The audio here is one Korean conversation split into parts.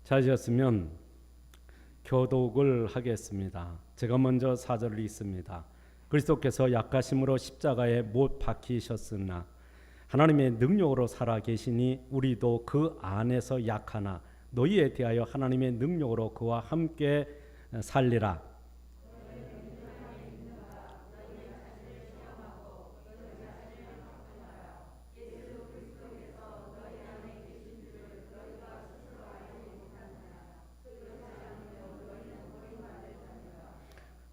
찾으셨으면 교독을 하겠습니다. 제가 먼저 4절을 읽습니다. 그리스도께서 약하심으로 십자가에 못 박히셨으나 하나님의 능력으로 살아 계시니 우리도 그 안에서 약하나 너희에 대하여 하나님의 능력으로 그와 함께 살리라.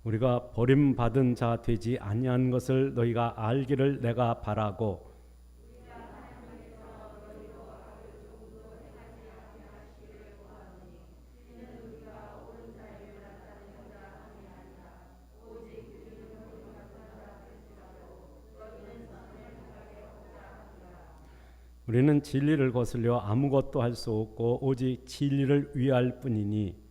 우리가 버림받은 자 되지 아니한 것을 너희가 알기를 내가 바라고 우리는 진리를 거슬려 아무것도 할 수 없고 오직 진리를 위할 뿐이니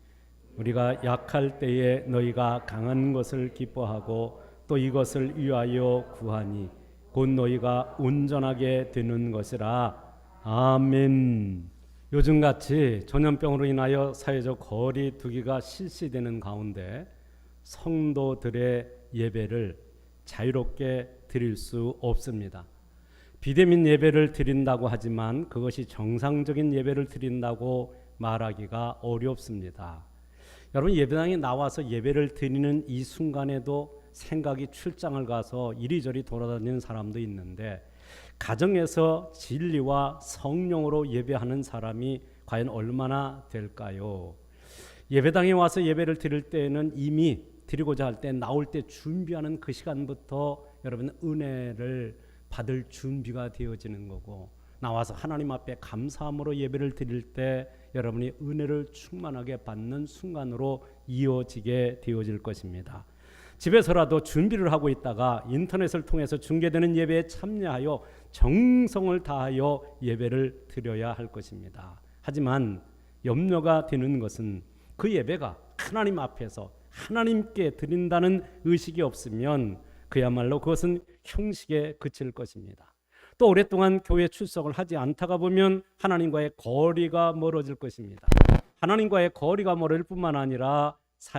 우리가 약할 때에 너희가 강한 것을 기뻐하고 또 이것을 위하여 구하니 곧 너희가 온전하게 되는 것이라. 아멘. 요즘같이 전염병으로 인하여 사회적 거리 두기가 실시되는 가운데 성도들의 예배를 자유롭게 드릴 수 없습니다. 비대면 예배를 드린다고 하지만 그것이 정상적인 예배를 드린다고 말하기가 어렵습니다. 여러분, 예배당에 나와서 예배를 드리는 이 순간에도 생각이 출장을 가서 이리저리 돌아다니는 사람도 있는데 가정에서 진리와 성령으로 예배하는 사람이 과연 얼마나 될까요? 예배당에 와서 예배를 드릴 때에는 이미 드리고자 할 때 나올 때 준비하는 그 시간부터 여러분 은혜를 받을 준비가 되어지는 거고 나와서 하나님 앞에 감사함으로 예배를 드릴 때 여러분이 은혜를 충만하게 받는 순간으로 이어지게 되어질 것입니다. 집에서라도 준비를 하고 있다가 인터넷을 통해서 중계되는 예배에 참여하여 정성을 다하여 예배를 드려야 할 것입니다. 하지만 염려가 되는 것은 그 예배가 하나님 앞에서 하나님께 드린다는 의식이 없으면 그야말로 그것은 형식에 그칠 것입니다. 또 오랫동안 교회 출석을 하지 않다가 보면 하나님과의 거리가 멀어질 것입니다. 하나님과의 거리가 멀어질 뿐만 아니라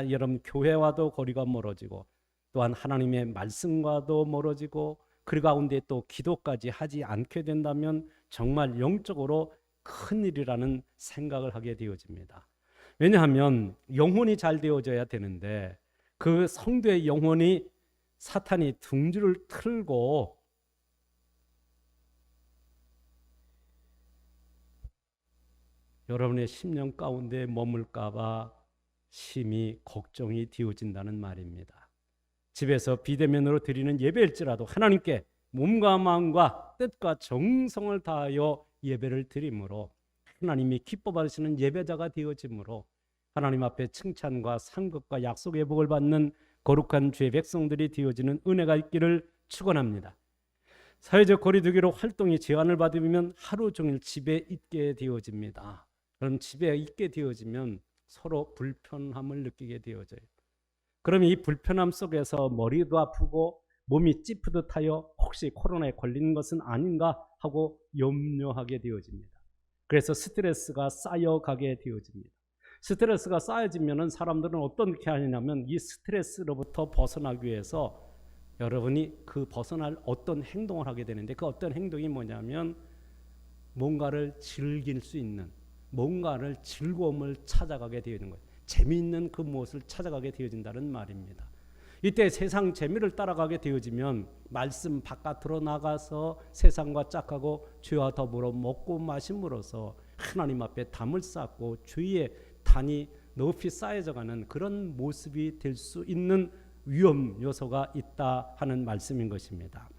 여러분 교회와도 거리가 멀어지고 또한 하나님의 말씀과도 멀어지고 그 가운데 또 기도까지 하지 않게 된다면 정말 영적으로 큰일이라는 생각을 하게 되어집니다. 왜냐하면 영혼이 잘 되어져야 되는데 그 성도의 영혼이 사탄이 둥지를 틀고 여러분의 심령 가운데 머물까봐 심히 걱정이 되어진다는 말입니다. 집에서 비대면으로 드리는 예배일지라도 하나님께 몸과 마음과 뜻과 정성을 다하여 예배를 드림으로 하나님이 기뻐 받으시는 예배자가 되어짐으로 하나님 앞에 칭찬과 상급과 약속의 복을 받는 거룩한 주의 백성들이 되어지는 은혜가 있기를 축원합니다. 사회적 거리두기로 활동이 제한을 받으면 하루 종일 집에 있게 되어집니다. 그럼 집에 있게 되어지면 서로 불편함을 느끼게 되어져요. 그럼 이 불편함 속에서 머리도 아프고 몸이 찌푸듯하여 혹시 코로나에 걸린 것은 아닌가 하고 염려하게 되어집니다. 그래서 스트레스가 쌓여가게 되어집니다. 스트레스가 쌓여지면 사람들은 어떻게 하냐면 이 스트레스로부터 벗어나기 위해서 여러분이 그 벗어날 어떤 행동을 하게 되는데 그 어떤 행동이 뭐냐면 뭔가를 즐길 수 있는 뭔가를 즐거움을 찾아가게 되는 거예요. 재미있는 그 무엇을 찾아가게 되어진다는 말입니다. 이때 세상 재미를 따라가게 되어지면 말씀 바깥으로 나가서 세상과 짝하고 죄와 더불어 먹고 마심으로써 하나님 앞에 담을 쌓고 죄의 단이 높이 쌓여져가는 그런 모습이 될 수 있는 위험 요소가 있다 하는 말씀인 것입니다.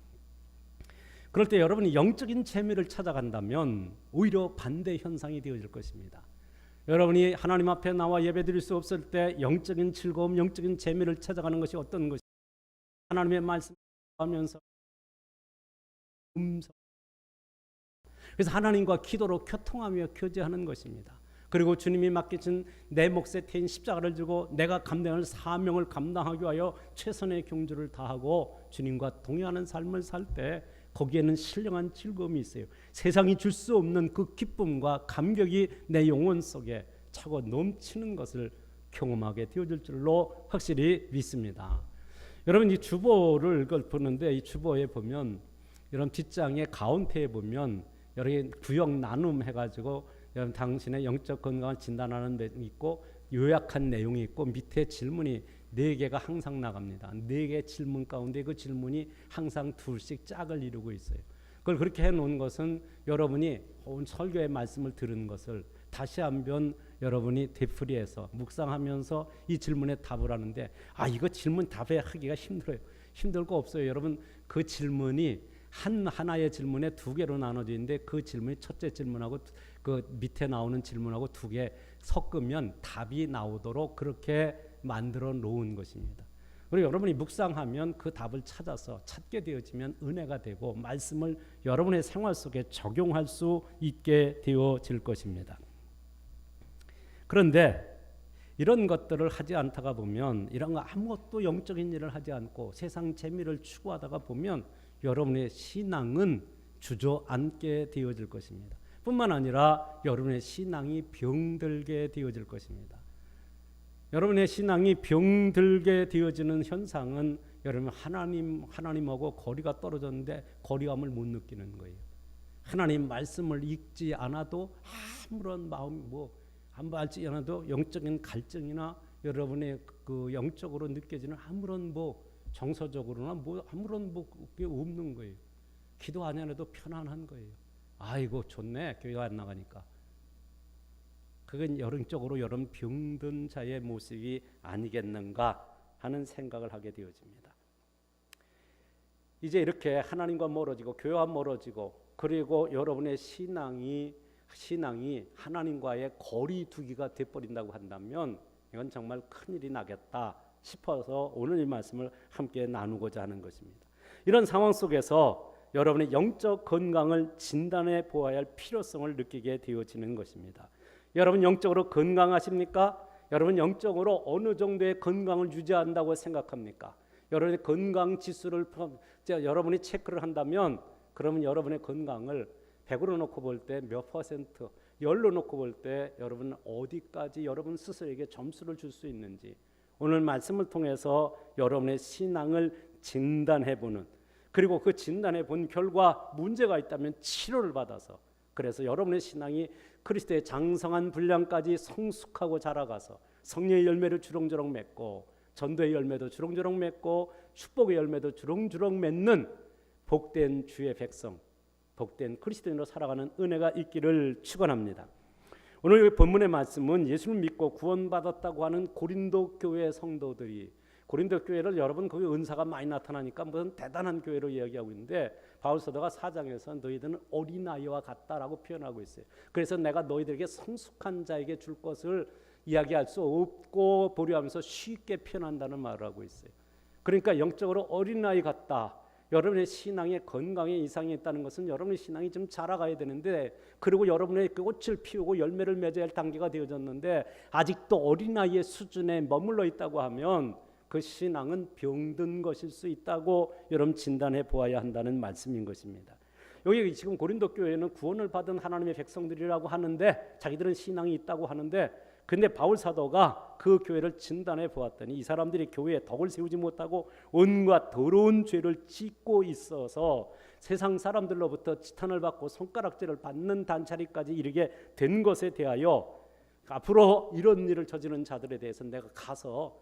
그럴 때 여러분이 영적인 재미를 찾아간다면 오히려 반대 현상이 되어질 것입니다. 여러분이 하나님 앞에 나와 예배드릴 수 없을 때 영적인 즐거움, 영적인 재미를 찾아가는 것이 어떤 것이 하나님의 말씀을 하면서 그래서 하나님과 기도로 교통하며 교제하는 것입니다. 그리고 주님이 맡기신 내 몫에 태인 십자가를 지고 내가 감당할 사명을 감당하기 위하여 최선의 경주를 다하고 주님과 동행하는 삶을 살 때 거기에는 신령한 즐거움이 있어요. 세상이 줄 수 없는 그 기쁨과 감격이 내 영혼 속에 차고 넘치는 것을 경험하게 되어질 줄로 확실히 믿습니다. 여러분 이 주보를 보는데 이 주보에 보면 이런 뒷장의 가운데에 보면 여러 개 구역 나눔 해가지고 여러분 당신의 영적 건강을 진단하는 데 있고 요약한 내용이 있고 밑에 질문이 4개가 항상 나갑니다. 4개 질문 가운데 그 질문이 항상 둘씩 짝을 이루고 있어요. 그걸 그렇게 해놓은 것은 여러분이 온 설교의 말씀을 들은 것을 다시 한번 여러분이 되풀이해서 묵상하면서 이 질문에 답을 하는데 이거 질문 답하기가 힘들어요. 힘들 거 없어요. 여러분 그 질문이 하나의 질문에 2개로 나눠져 있는데 그 질문이 첫째 질문하고 그 밑에 나오는 질문하고 2개 섞으면 답이 나오도록 그렇게 만들어 놓은 것입니다. 그리고 여러분이 묵상하면 그 답을 찾아서 찾게 되어지면 은혜가 되고 말씀을 여러분의 생활 속에 적용할 수 있게 되어질 것입니다. 그런데 이런 것들을 하지 않다가 보면 이런 거 아무것도 영적인 일을 하지 않고 세상 재미를 추구하다가 보면 여러분의 신앙은 주저앉게 되어질 것입니다. 뿐만 아니라 여러분의 신앙이 병들게 되어질 것입니다. 여러분의 신앙이 병들게 되어지는 현상은 여러분 하나님하고 거리가 떨어졌는데 거리감을 못 느끼는 거예요. 하나님 말씀을 읽지 않아도 아무런 마음 한번 알지 않아도 영적인 갈증이나 여러분의 그 영적으로 느껴지는 아무런 정서적으로나 아무런 그게 없는 거예요. 기도 안 해도 편안한 거예요. 아이고 좋네 교회 안 나가니까. 그건 영적으로 여러분 병든 자의 모습이 아니겠는가 하는 생각을 하게 되어집니다. 이제 이렇게 하나님과 멀어지고 교회와 멀어지고 그리고 여러분의 신앙이 하나님과의 거리 두기가 돼버린다고 한다면 이건 정말 큰일이 나겠다 싶어서 오늘 이 말씀을 함께 나누고자 하는 것입니다. 이런 상황 속에서 여러분의 영적 건강을 진단해 보아야 할 필요성을 느끼게 되어지는 것입니다. 여러분 영적으로 건강하십니까? 여러분 영적으로 어느 정도의 건강을 유지한다고 생각합니까? 여러분의 건강 지수를 여러분이 체크를 한다면 그러면 여러분의 건강을 100으로 놓고 볼 때 몇 퍼센트, 10로 놓고 볼 때 여러분 어디까지 여러분 스스로에게 점수를 줄 수 있는지 오늘 말씀을 통해서 여러분의 신앙을 진단해보는 그리고 그 진단해본 결과 문제가 있다면 치료를 받아서 그래서 여러분의 신앙이 그리스도의 장성한 분량까지 성숙하고 자라가서 성령의 열매를 주렁주렁 맺고 전도의 열매도 주렁주렁 맺고 축복의 열매도 주렁주렁 맺는 복된 주의 백성 복된 그리스도인으로 살아가는 은혜가 있기를 축원합니다. 오늘 본문의 말씀은 예수를 믿고 구원받았다고 하는 고린도 교회 성도들이 고린도 교회를 여러분 거기 은사가 많이 나타나니까 무슨 대단한 교회로 이야기하고 있는데 바울 사도가 4장에서 너희들은 어린아이와 같다라고 표현하고 있어요. 그래서 내가 너희들에게 성숙한 자에게 줄 것을 이야기할 수 없고 보류하면서 쉽게 표현한다는 말을 하고 있어요. 그러니까 영적으로 어린아이 같다. 여러분의 신앙에 건강에 이상이 있다는 것은 여러분의 신앙이 좀 자라가야 되는데 그리고 여러분의 꽃을 피우고 열매를 맺어야 할 단계가 되어졌는데 아직도 어린아이의 수준에 머물러 있다고 하면 그 신앙은 병든 것일 수 있다고 여러분 진단해 보아야 한다는 말씀인 것입니다. 여기 지금 고린도 교회는 구원을 받은 하나님의 백성들이라고 하는데 자기들은 신앙이 있다고 하는데 근데 바울 사도가 그 교회를 진단해 보았더니 이 사람들이 교회에 덕을 세우지 못하고 온갖 더러운 죄를 짓고 있어서 세상 사람들로부터 지탄을 받고 손가락질을 받는 단차리까지 이르게 된 것에 대하여 앞으로 이런 일을 저지르는 자들에 대해서 내가 가서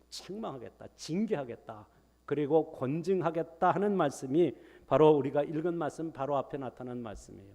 책망하겠다, 징계하겠다, 그리고 권징하겠다 하는 말씀이 바로 우리가 읽은 말씀 바로 앞에 나타난 말씀이에요.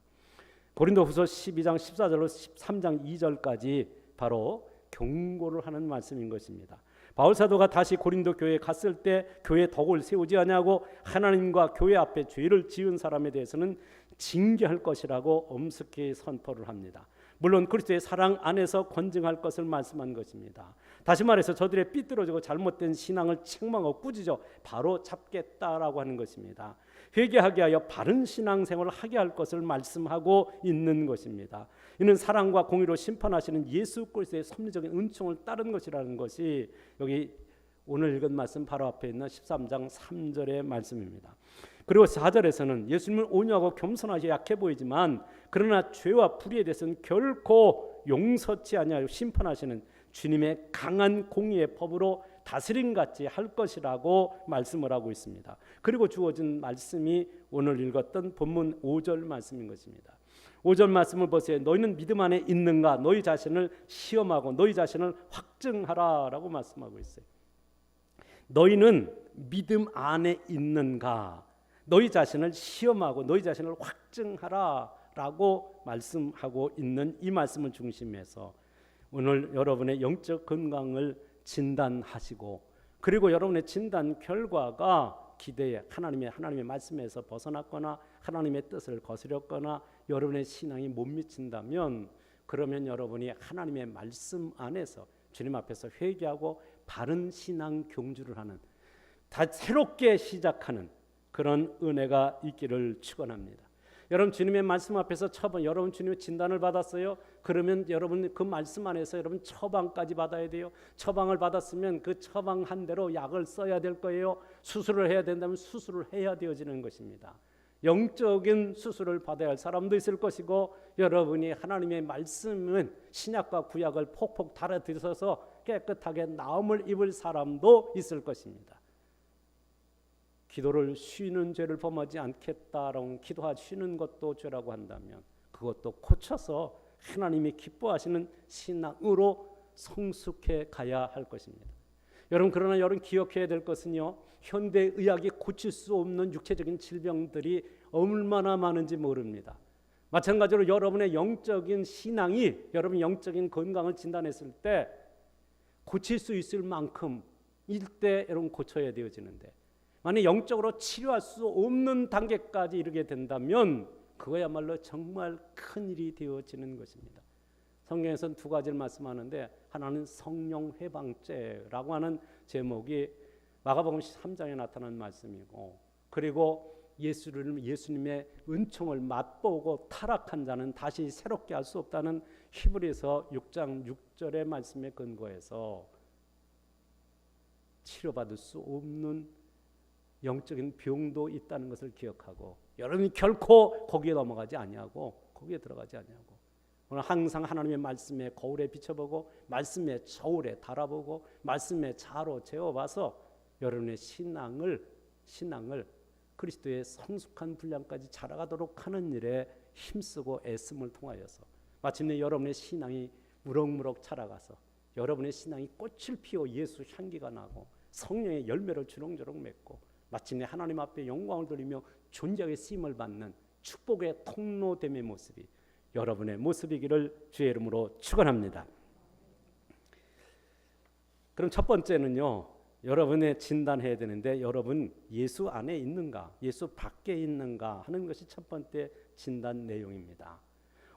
고린도후서 12장 14절로 13장 2절까지 바로 경고를 하는 말씀인 것입니다. 바울 사도가 다시 고린도 교회에 갔을 때 교회에 덕을 세우지 아니하고 하나님과 교회 앞에 죄를 지은 사람에 대해서는 징계할 것이라고 엄숙히 선포를 합니다. 물론 그리스도의 사랑 안에서 권증할 것을 말씀한 것입니다. 다시 말해서 저들의 삐뚤어지고 잘못된 신앙을 책망하고 꾸짖어 바로 잡겠다라고 하는 것입니다. 회개하게 하여 바른 신앙생활을 하게 할 것을 말씀하고 있는 것입니다. 이는 사랑과 공의로 심판하시는 예수 그리스도의 섭리적인 은총을 따른 것이라는 것이 여기 오늘 읽은 말씀 바로 앞에 있는 13장 3절의 말씀입니다. 그리고 4절에서는 예수님은 온유하고 겸손하게 약해 보이지만 그러나 죄와 불의에 대해서는 결코 용서치 아니하여 심판하시는 주님의 강한 공의의 법으로 다스림같이 할 것이라고 말씀을 하고 있습니다. 그리고 주어진 말씀이 오늘 읽었던 본문 5절 말씀인 것입니다. 5절 말씀을 보세요. 너희는 믿음 안에 있는가? 너희 자신을 시험하고 너희 자신을 확증하라 라고 말씀하고 있어요. 너희는 믿음 안에 있는가? 너희 자신을 시험하고 너희 자신을 확증하라 라고 말씀하고 있는 이 말씀을 중심해서 오늘 여러분의 영적 건강을 진단하시고, 그리고 여러분의 진단 결과가 기대에 하나님의 말씀에서 벗어났거나 하나님의 뜻을 거스렸거나 여러분의 신앙이 못 미친다면, 그러면 여러분이 하나님의 말씀 안에서 주님 앞에서 회개하고 바른 신앙 경주를 하는, 다 새롭게 시작하는 그런 은혜가 있기를 축원합니다. 여러분 주님의 말씀 앞에서 여러분 주님의 진단을 받았어요. 그러면 여러분 그 말씀 안에서 여러분 처방까지 받아야 돼요. 처방을 받았으면 그 처방한 대로 약을 써야 될 거예요. 수술을 해야 된다면 수술을 해야 되어지는 것입니다. 영적인 수술을 받아야 할 사람도 있을 것이고, 여러분이 하나님의 말씀은 신약과 구약을 폭폭 달아들여서 깨끗하게 나음을 입을 사람도 있을 것입니다. 기도를 쉬는 죄를 범하지 않겠다라고 기도하시는 것도 죄라고 한다면 그것도 고쳐서 하나님이 기뻐하시는 신앙으로 성숙해 가야 할 것입니다. 여러분, 그러나 여러분 기억해야 될 것은요, 현대의학이 고칠 수 없는 육체적인 질병들이 얼마나 많은지 모릅니다. 마찬가지로 여러분의 영적인 신앙이 여러분 영적인 건강을 진단했을 때 고칠 수 있을 만큼 일대 여러분 고쳐야 되어지는데, 만약 영적으로 치료할 수 없는 단계까지 이르게 된다면 그거야말로 정말 큰일이 되어지는 것입니다. 성경에서는 두 가지를 말씀하는데, 하나는 성령 회방죄라고 하는 제목이 마가복음 3장에 나타난 말씀이고, 그리고 예수님의 은총을 맛보고 타락한 자는 다시 새롭게 할 수 없다는 히브리서 6장 6절의 말씀에 근거해서 치료받을 수 없는 영적인 병도 있다는 것을 기억하고, 여러분이 결코 거기에 넘어가지 아니하고 거기에 들어가지 아니하고, 오늘 항상 하나님의 말씀에 거울에 비춰보고 말씀의 저울에 달아보고 말씀의 자로 재어봐서 여러분의 신앙을 그리스도의 성숙한 분량까지 자라가도록 하는 일에 힘쓰고 애씀을 통하여서 마침내 여러분의 신앙이 무럭무럭 자라가서 여러분의 신앙이 꽃을 피워 예수 향기가 나고 성령의 열매를 주렁주렁 맺고 마침내 하나님 앞에 영광을 돌리며 존귀하게 쓰임을 받는 축복의 통로됨의 모습이 여러분의 모습이기를 주의 이름으로 축원합니다. 그럼 첫 번째는요, 여러분의 진단해야 되는데 여러분 예수 안에 있는가, 예수 밖에 있는가 하는 것이 첫 번째 진단 내용입니다.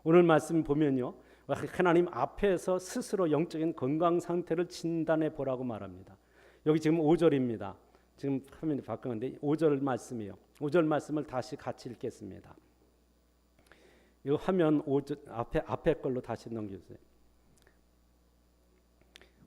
오늘 말씀 보면요, 하나님 앞에서 스스로 영적인 건강 상태를 진단해 보라고 말합니다. 여기 지금 5절입니다. 지금 화면이 바뀌었는데 5절 말씀이요. 5절 말씀을 다시 같이 읽겠습니다. 이 화면 5절 앞에 걸로 다시 넘겨주세요.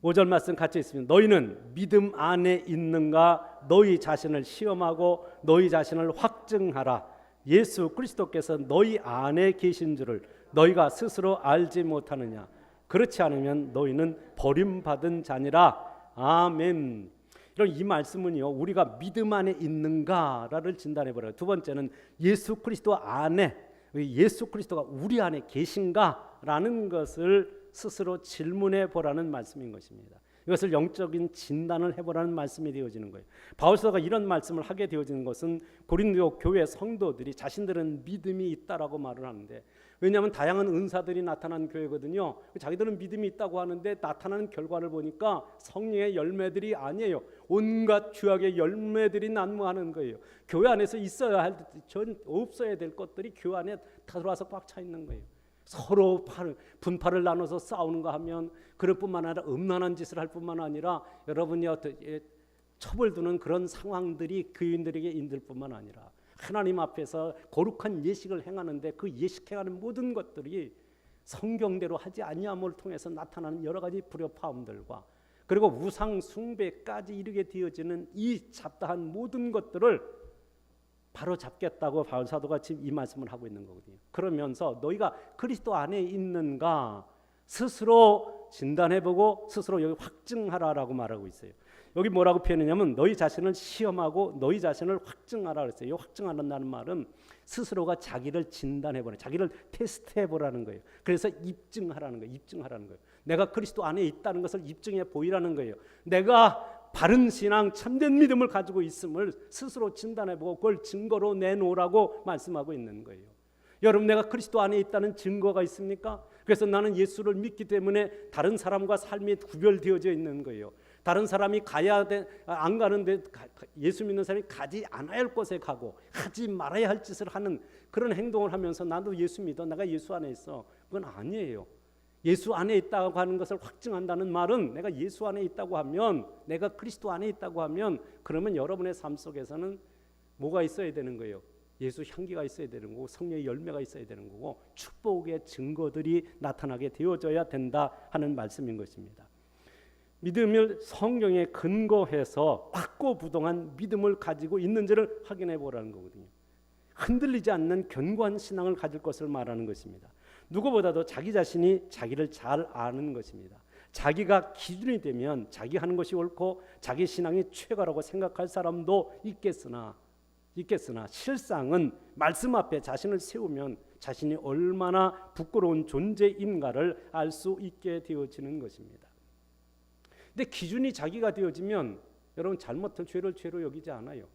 5절 말씀 같이 있습니다. 너희는 믿음 안에 있는가? 너희 자신을 시험하고 너희 자신을 확증하라. 예수 그리스도께서 너희 안에 계신 줄을 너희가 스스로 알지 못하느냐? 그렇지 않으면 너희는 버림받은 자니라. 아멘. 이런 이 말씀은요, 우리가 믿음 안에 있는가를 진단해 보라고. 두 번째는 예수 그리스도 안에, 예수 그리스도가 우리 안에 계신가라는 것을 스스로 질문해 보라는 말씀인 것입니다. 이것을 영적인 진단을 해보라는 말씀이 되어지는 거예요. 바울서가 이런 말씀을 하게 되어지는 것은 고린도 교회 성도들이 자신들은 믿음이 있다라고 말을 하는데, 왜냐하면 다양한 은사들이 나타난 교회거든요. 자기들은 믿음이 있다고 하는데 나타나는 결과를 보니까 성령의 열매들이 아니에요. 온갖 죄악의 열매들이 난무하는 거예요. 교회 안에서 있어야 할, 없어야 될 것들이 교회 안에 다 들어와서 꽉 차 있는 거예요. 서로 분파를 나눠서 싸우는가 하면 그럴 뿐만 아니라 음란한 짓을 할 뿐만 아니라 여러분이 처벌두는 그런 상황들이 교인들에게 있을 뿐만 아니라 하나님 앞에서 거룩한 예식을 행하는데 그 예식행하는 모든 것들이 성경대로 하지 아니함을 통해서 나타나는 여러 가지 불협화음들과, 그리고 우상 숭배까지 이르게 되어지는 이 잡다한 모든 것들을 바로 잡겠다고 바울 사도가 지금 이 말씀을 하고 있는 거거든요. 그러면서 너희가 그리스도 안에 있는가, 스스로 진단해보고 스스로 여기 확증하라라고 말하고 있어요. 여기 뭐라고 표현했냐면 너희 자신을 시험하고 너희 자신을 확증하라 그랬어요. 이 확증한다는 말은 스스로가 자기를 진단해보라, 자기를 테스트해보라는 거예요. 그래서 입증하라는 거예요. 입증하라는 거예요. 내가 그리스도 안에 있다는 것을 입증해 보이라는 거예요. 내가 바른 신앙, 참된 믿음을 가지고 있음을 스스로 진단해보고 그걸 증거로 내놓으라고 말씀하고 있는 거예요. 여러분, 내가 그리스도 안에 있다는 증거가 있습니까? 그래서 나는 예수를 믿기 때문에 다른 사람과 삶이 구별되어져 있는 거예요. 다른 사람이 가야 안 가는데 예수 믿는 사람이 가지 않아야 할 곳에 가고 하지 말아야 할 짓을 하는 그런 행동을 하면서 나도 예수 믿어, 내가 예수 안에 있어. 그건 아니에요. 예수 안에 있다고 하는 것을 확증한다는 말은 내가 예수 안에 있다고 하면, 내가 그리스도 안에 있다고 하면, 그러면 여러분의 삶 속에서는 뭐가 있어야 되는 거예요? 예수 향기가 있어야 되는 거고 성령의 열매가 있어야 되는 거고 축복의 증거들이 나타나게 되어져야 된다 하는 말씀인 것입니다. 믿음을 성경에 근거해서 확고부동한 믿음을 가지고 있는지를 확인해 보라는 거거든요. 흔들리지 않는 견고한 신앙을 가질 것을 말하는 것입니다. 누구보다도 자기 자신이 자기를 잘 아는 것입니다. 자기가 기준이 되면 자기 하는 것이 옳고 자기 신앙이 최고라고 생각할 사람도 있겠으나 실상은 말씀 앞에 자신을 세우면 자신이 얼마나 부끄러운 존재인가를 알 수 있게 되어지는 것입니다. 근데 기준이 자기가 되어지면 여러분, 잘못한 죄를 죄로 여기지 않아요.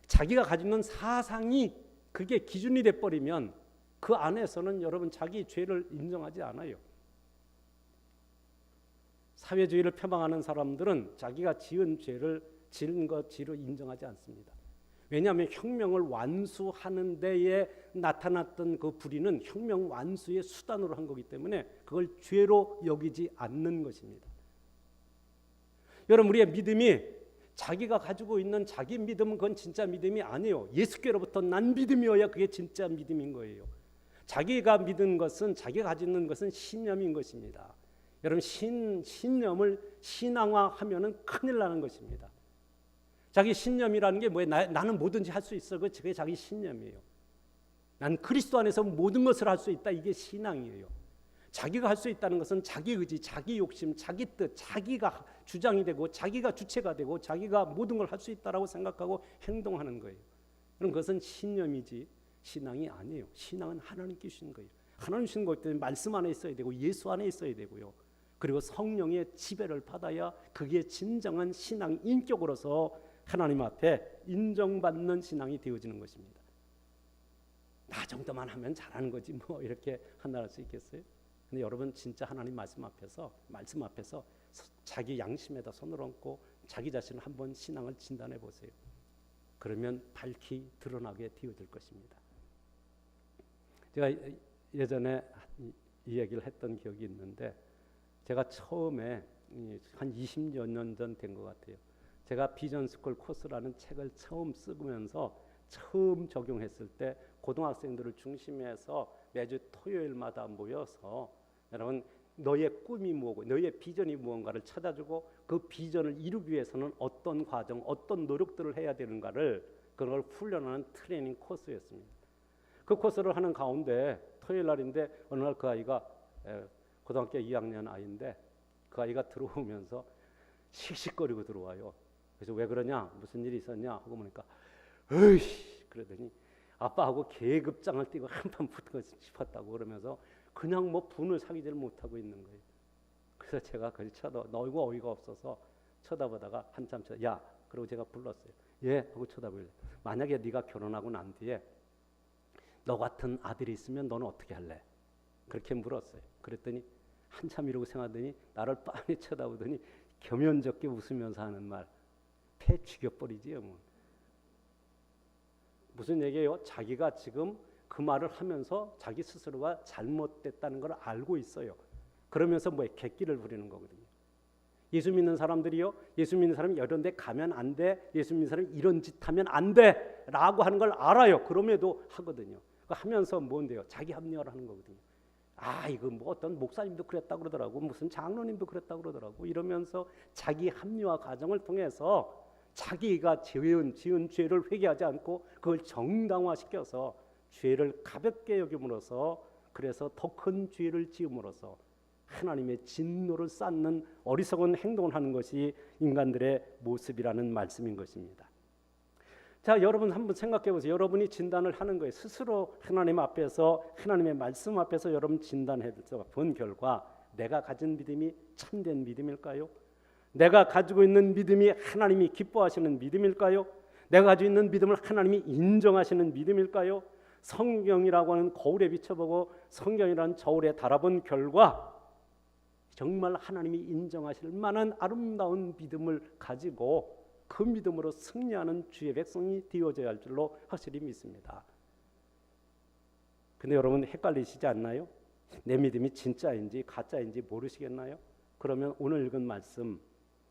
자기가 가지고 있는 사상이 그게 기준이 돼버리면 그 안에서는 여러분 자기 죄를 인정하지 않아요. 사회주의를 표방하는 사람들은 자기가 지은 죄를 지은 것으로 인정하지 않습니다. 왜냐하면 혁명을 완수하는 데에 나타났던 그 불의는 혁명 완수의 수단으로 한 거기 때문에 그걸 죄로 여기지 않는 것입니다. 여러분, 우리의 믿음이 자기가 가지고 있는 자기 믿음은 그건 진짜 믿음이 아니에요. 예수께로부터 난 믿음이어야 그게 진짜 믿음인 거예요. 자기가 믿은 것은, 자기가 가지고 있는 것은 신념인 것입니다. 여러분, 신념을 신앙화하면은 큰일 나는 것입니다. 자기 신념이라는 게 뭐예요? 나는 뭐든지 할 수 있어. 그게 자기 신념이에요. 난 그리스도 안에서 모든 것을 할 수 있다. 이게 신앙이에요. 자기가 할 수 있다는 것은 자기 의지, 자기 욕심, 자기 뜻, 자기가 주장이 되고 자기가 주체가 되고 자기가 모든 걸 할 수 있다라고 생각하고 행동하는 거예요. 그럼 그것은 신념이지 신앙이 아니에요. 신앙은 하나님께 주신 거예요. 하나님 주신 것 때문에 말씀 안에 있어야 되고 예수 안에 있어야 되고요. 그리고 성령의 지배를 받아야 그게 진정한 신앙 인격으로서 하나님 앞에 인정받는 신앙이 되어지는 것입니다. 나 정도만 하면 잘하는 거지 뭐 이렇게 한다할 수 있겠어요? 근데 여러분, 진짜 하나님 말씀 앞에서 자기 양심에다 손을 얹고 자기 자신을 한번 신앙을 진단해 보세요. 그러면 밝히 드러나게 되어질 것입니다. 제가 예전에 이 얘기를 했던 기억이 있는데, 제가 처음에 한 20여 년 전 된 것 같아요. 제가 비전스쿨 코스라는 책을 처음 쓰면서 처음 적용했을 때 고등학생들을 중심해서 매주 토요일마다 모여서 여러분, 너의 꿈이 뭐고 너의 비전이 무언가를 찾아주고 그 비전을 이루기 위해서는 어떤 과정, 어떤 노력들을 해야 되는가를 그걸 훈련하는 트레이닝 코스였습니다. 그 코스를 하는 가운데 토요일 날인데 어느 날 그 아이가 고등학교 2학년 아이인데 그 아이가 들어오면서 씩씩거리고 들어와요. 그래서 왜 그러냐, 무슨 일이 있었냐 하고 보니까 으이 그러더니 아빠하고 계급장을 띄고 한판 붙고 싶었다고 그러면서 그냥 뭐 분을 사귀지를 못하고 있는 거예요. 그래서 제가 그걸 너무 어이가 없어서 쳐다보다가 한참 야, 그러고 제가 불렀어요. 예 하고 쳐다보길래, 만약에 네가 결혼하고 난 뒤에 너 같은 아들이 있으면 너는 어떻게 할래? 그렇게 물었어요. 그랬더니 한참 이러고 생각하더니 나를 빤히 쳐다보더니 겸연쩍게 웃으면서 하는 말, 패 죽여버리지요 뭐. 무슨 얘기예요? 자기가 지금 그 말을 하면서 자기 스스로가 잘못됐다는 걸 알고 있어요. 그러면서 객기를 부리는 거거든요. 예수 믿는 사람들이요, 예수 믿는 사람이 이런 데 가면 안 돼, 예수 믿는 사람이 이런 짓 하면 안 돼 라고 하는 걸 알아요. 그럼에도 하거든요. 하면서 뭔데요? 자기 합리화를 하는 거거든요. 아, 이거 뭐 어떤 목사님도 그랬다 그러더라고, 무슨 장로님도 그랬다 그러더라고, 이러면서 자기 합리화 과정을 통해서 자기가 지은 죄를 회개하지 않고 그걸 정당화시켜서 죄를 가볍게 여김으로써, 그래서 더 큰 죄를 지음으로써 하나님의 진노를 쌓는 어리석은 행동을 하는 것이 인간들의 모습이라는 말씀인 것입니다. 자, 여러분 한번 생각해 보세요. 여러분이 진단을 하는 거예요. 스스로 하나님 앞에서, 하나님의 말씀 앞에서 여러분 진단해서 본 결과 내가 가진 믿음이 참된 믿음일까요? 내가 가지고 있는 믿음이 하나님이 기뻐하시는 믿음일까요? 내가 가지고 있는 믿음을 하나님이 인정하시는 믿음일까요? 성경이라고 하는 거울에 비춰보고 성경이라는 저울에 달아본 결과 정말 하나님이 인정하실 만한 아름다운 믿음을 가지고 그 믿음으로 승리하는 주의 백성이 되어져야 할 줄로 확실히 믿습니다. 근데 여러분 헷갈리시지 않나요? 내 믿음이 진짜인지 가짜인지 모르시겠나요? 그러면 오늘 읽은 말씀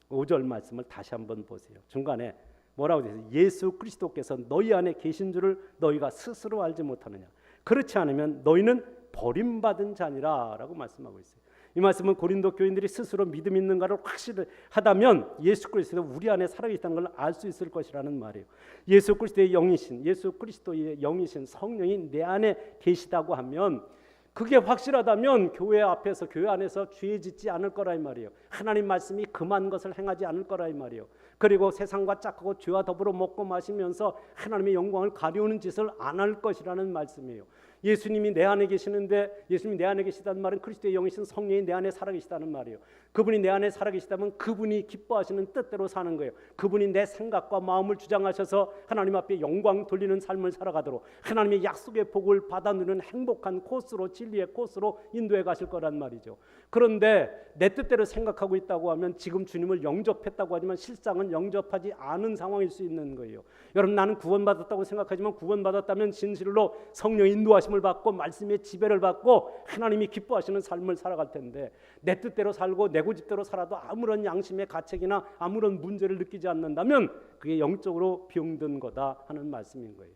5절 말씀을 다시 한번 보세요. 중간에 뭐라고 되어 있어요? 예수 그리스도께서 너희 안에 계신 줄을 너희가 스스로 알지 못하느냐. 그렇지 않으면 너희는 버림받은 자니라 라고 말씀하고 있어요. 이 말씀은 고린도 교인들이 스스로 믿음 있는가를 확실하다면 예수 그리스도가 우리 안에 살아계시다는 걸 알 수 있을 것이라는 말이에요. 예수 그리스도의 영이신 성령이 내 안에 계시다고 하면, 그게 확실하다면 교회 앞에서, 교회 안에서 죄 짓지 않을 거라 이 말이에요. 하나님 말씀이 금한 것을 행하지 않을 거라 이 말이에요. 그리고 세상과 짝하고 죄와 더불어 먹고 마시면서 하나님의 영광을 가리우는 짓을 안 할 것이라는 말씀이에요. 예수님이 내 안에 계시는데, 예수님이 내 안에 계시다는 말은 그리스도의 영이신 성령이 내 안에 살아계시다는 말이에요. 그분이 내 안에 살아계시다면 그분이 기뻐하시는 뜻대로 사는 거예요. 그분이 내 생각과 마음을 주장하셔서 하나님 앞에 영광 돌리는 삶을 살아가도록 하나님의 약속의 복을 받아 누리는 행복한 코스로, 진리의 코스로 인도해 가실 거란 말이죠. 그런데 내 뜻대로 생각하고 있다고 하면 지금 주님을 영접했다고 하지만 실상은 영접하지 않은 상황일 수 있는 거예요. 여러분, 나는 구원받았다고 생각하지만 구원받았다면 진실로 성령 인도하심을 받고 말씀의 지배를 받고 하나님이 기뻐하시는 삶을 살아갈 텐데, 내 뜻대로 살고 내 고집대로 살아도 아무런 양심의 가책이나 아무런 문제를 느끼지 않는다면 그게 영적으로 병든 거다 하는 말씀인 거예요.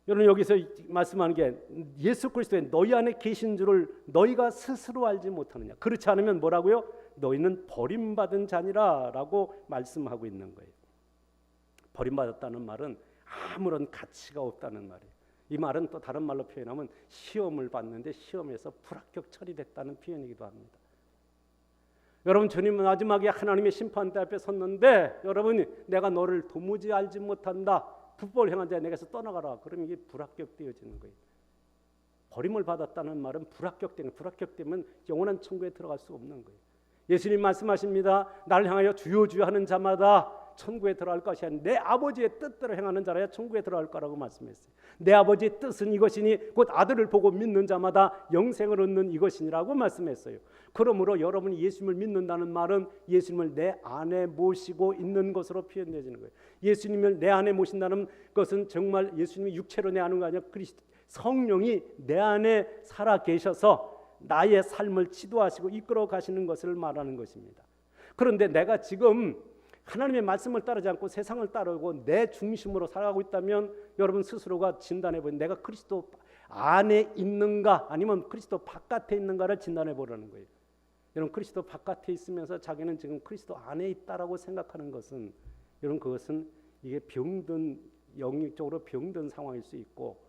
여러분, 여기서 말씀하는 게 예수 그리스도의 너희 안에 계신 줄을 너희가 스스로 알지 못하느냐. 그렇지 않으면 뭐라고요? 너희는 버림받은 자니라 라고 말씀하고 있는 거예요. 버림받았다는 말은 아무런 가치가 없다는 말이에요. 이 말은 또 다른 말로 표현하면 시험을 봤는데 시험에서 불합격 처리됐다는 표현이기도 합니다. 여러분, 주님은 마지막에 하나님의 심판대 앞에 섰는데, 여러분이 내가 너를 도무지 알지 못한다, 불법을 행한 자야 내게서 떠나가라, 그러면 이게 불합격되어지는 거예요. 버림을 받았다는 말은 불합격되면 영원한 천국에 들어갈 수 없는 거예요. 예수님 말씀하십니다. 나를 향하여 주여 주여 하는 자마다 천국에 들어갈 것이 아니라 내 아버지의 뜻대로 행하는 자라야 천국에 들어갈 거라고 말씀했어요. 내 아버지의 뜻은 이것이니 곧 아들을 보고 믿는 자마다 영생을 얻는 이것이니라고 말씀했어요. 그러므로 여러분이 예수님을 믿는다는 말은 예수님을 내 안에 모시고 있는 것으로 표현되어지는 거예요. 예수님을 내 안에 모신다는 것은 정말 예수님이 육체로 내 안에 아니라 성령이 내 안에 살아 계셔서 나의 삶을 지도하시고 이끌어 가시는 것을 말하는 것입니다. 그런데 내가 지금 하나님의 말씀을 따르지 않고 세상을 따르고 내 중심으로 살아가고 있다면 여러분 스스로가 진단해 보면 내가 그리스도 안에 있는가 아니면 그리스도 바깥에 있는가를 진단해 보라는 거예요. 여러분, 그리스도 바깥에 있으면서 자기는 지금 그리스도 안에 있다라고 생각하는 것은, 여러분, 그것은 이게 병든, 영적으로 병든 상황일 수 있고,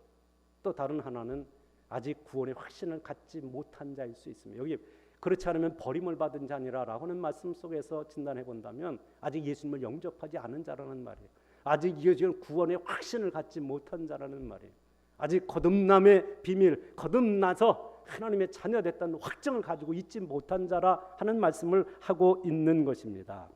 또 다른 하나는 아직 구원의 확신을 갖지 못한 자일 수 있습니다. 여기 그렇지 않으면 버림을 받은 자니라라고 하는 말씀 속에서 진단해 본다면 아직 예수님을 영접하지 않은 자라는 말이에요. 아직 이어지는 구원의 확신을 갖지 못한 자라는 말이에요. 아직 거듭남의 비밀, 거듭나서 하나님의 자녀 됐다는 확정을 가지고 있지 못한 자라 하는 말씀을 하고 있는 것입니다.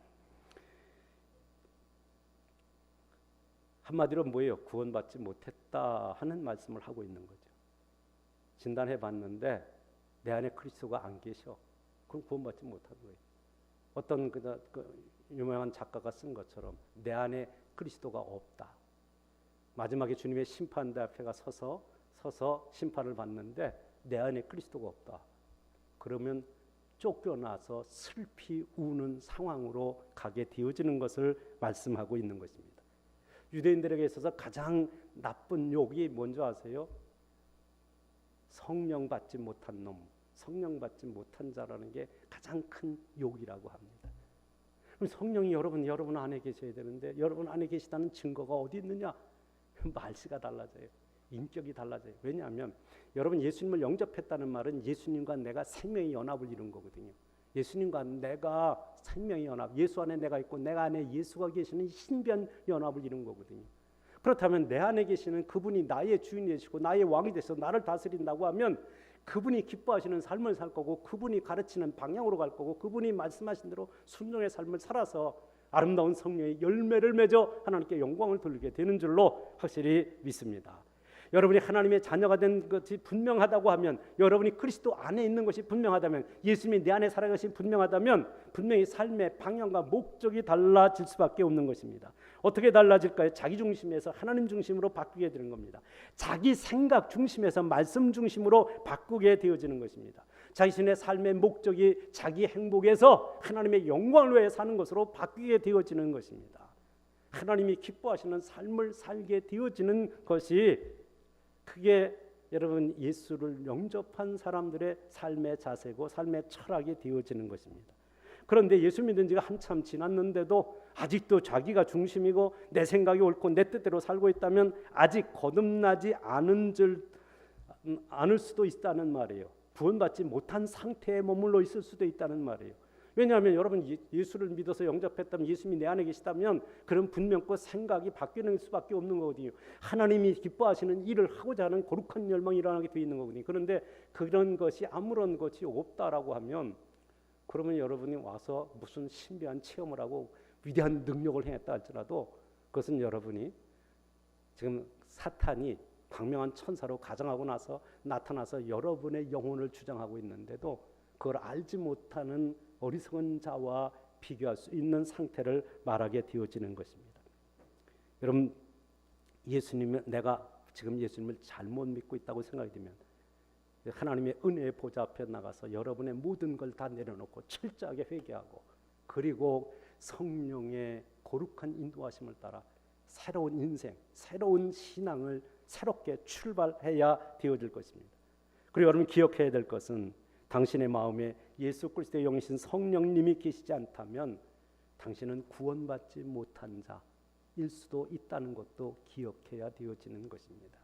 한마디로 뭐예요? 구원받지 못했다 하는 말씀을 하고 있는 거죠. 진단해 봤는데 내 안에 그리스도가 안 계셔. 그럼 구원받지 못한 거예요. 어떤 그 유명한 작가가 쓴 것처럼 내 안에 그리스도가 없다. 마지막에 주님의 심판대 앞에 서서 심판을 받는데 내 안에 그리스도가 없다. 그러면 쫓겨나서 슬피 우는 상황으로 가게 되어지는 것을 말씀하고 있는 것입니다. 유대인들에게 있어서 가장 나쁜 욕이 뭔지 아세요? 성령 받지 못한 놈, 성령 받지 못한 자라는 게 가장 큰 욕이라고 합니다. 그럼 성령이 여러분 안에 계셔야 되는데 여러분 안에 계시다는 증거가 어디 있느냐? 말씨가 달라져요. 인격이 달라져요. 왜냐하면 여러분 예수님을 영접했다는 말은 예수님과 내가 생명의 연합을 이룬 거거든요. 예수님과 내가 생명의 연합, 예수 안에 내가 있고 내가 안에 예수가 계시는 신비한 연합을 이룬 거거든요. 그렇다면 내 안에 계시는 그분이 나의 주인이 되시고 나의 왕이 되셔서 나를 다스린다고 하면 그분이 기뻐하시는 삶을 살 거고 그분이 가르치는 방향으로 갈 거고 그분이 말씀하신 대로 순종의 삶을 살아서 아름다운 성령의 열매를 맺어 하나님께 영광을 돌리게 되는 줄로 확실히 믿습니다. 여러분이 하나님의 자녀가 된 것이 분명하다고 하면, 여러분이 그리스도 안에 있는 것이 분명하다면, 예수님이 내 안에 살아가는 것이 분명하다면 분명히 삶의 방향과 목적이 달라질 수밖에 없는 것입니다. 어떻게 달라질까요? 자기 중심에서 하나님 중심으로 바꾸게 되는 겁니다. 자기 생각 중심에서 말씀 중심으로 바꾸게 되어지는 것입니다. 자신의 삶의 목적이 자기 행복에서 하나님의 영광을 위해 사는 것으로 바뀌게 되어지는 것입니다. 하나님이 기뻐하시는 삶을 살게 되어지는 것이, 그게 여러분 예수를 영접한 사람들의 삶의 자세고 삶의 철학이 되어지는 것입니다. 그런데 예수 믿은 지가 한참 지났는데도 아직도 자기가 중심이고 내 생각이 옳고 내 뜻대로 살고 있다면 아직 거듭나지 않을 수도 있다는 말이에요. 구원받지 못한 상태에 머물러 있을 수도 있다는 말이에요. 왜냐하면 여러분 예수를 믿어서 영접했다면, 예수님이 내 안에 계시다면 그런 분명과 생각이 바뀌는 수밖에 없는 거거든요. 하나님이 기뻐하시는 일을 하고자 하는 거룩한 열망이 일어나게 되어 있는 거거든요. 그런데 그런 것이 아무런 것이 없다라고 하면, 그러면 여러분이 와서 무슨 신비한 체험을 하고 위대한 능력을 행했다 할지라도 그것은 여러분이 지금 사탄이 광명한 천사로 가정하고 나타나서 여러분의 영혼을 주장하고 있는데도 그걸 알지 못하는 어리석은 자와 비교할 수 있는 상태를 말하게 되어지는 것입니다. 여러분, 내가 지금 예수님을 잘못 믿고 있다고 생각이 되면 하나님의 은혜의 보좌 앞에 나가서 여러분의 모든 걸 다 내려놓고 철저하게 회개하고, 그리고 성령의 거룩한 인도하심을 따라 새로운 인생, 새로운 신앙을 새롭게 출발해야 되어질 것입니다. 그리고 여러분 기억해야 될 것은, 당신의 마음에 예수 그리스도의 영이신 성령님이 계시지 않다면 당신은 구원받지 못한 자일 수도 있다는 것도 기억해야 되어지는 것입니다.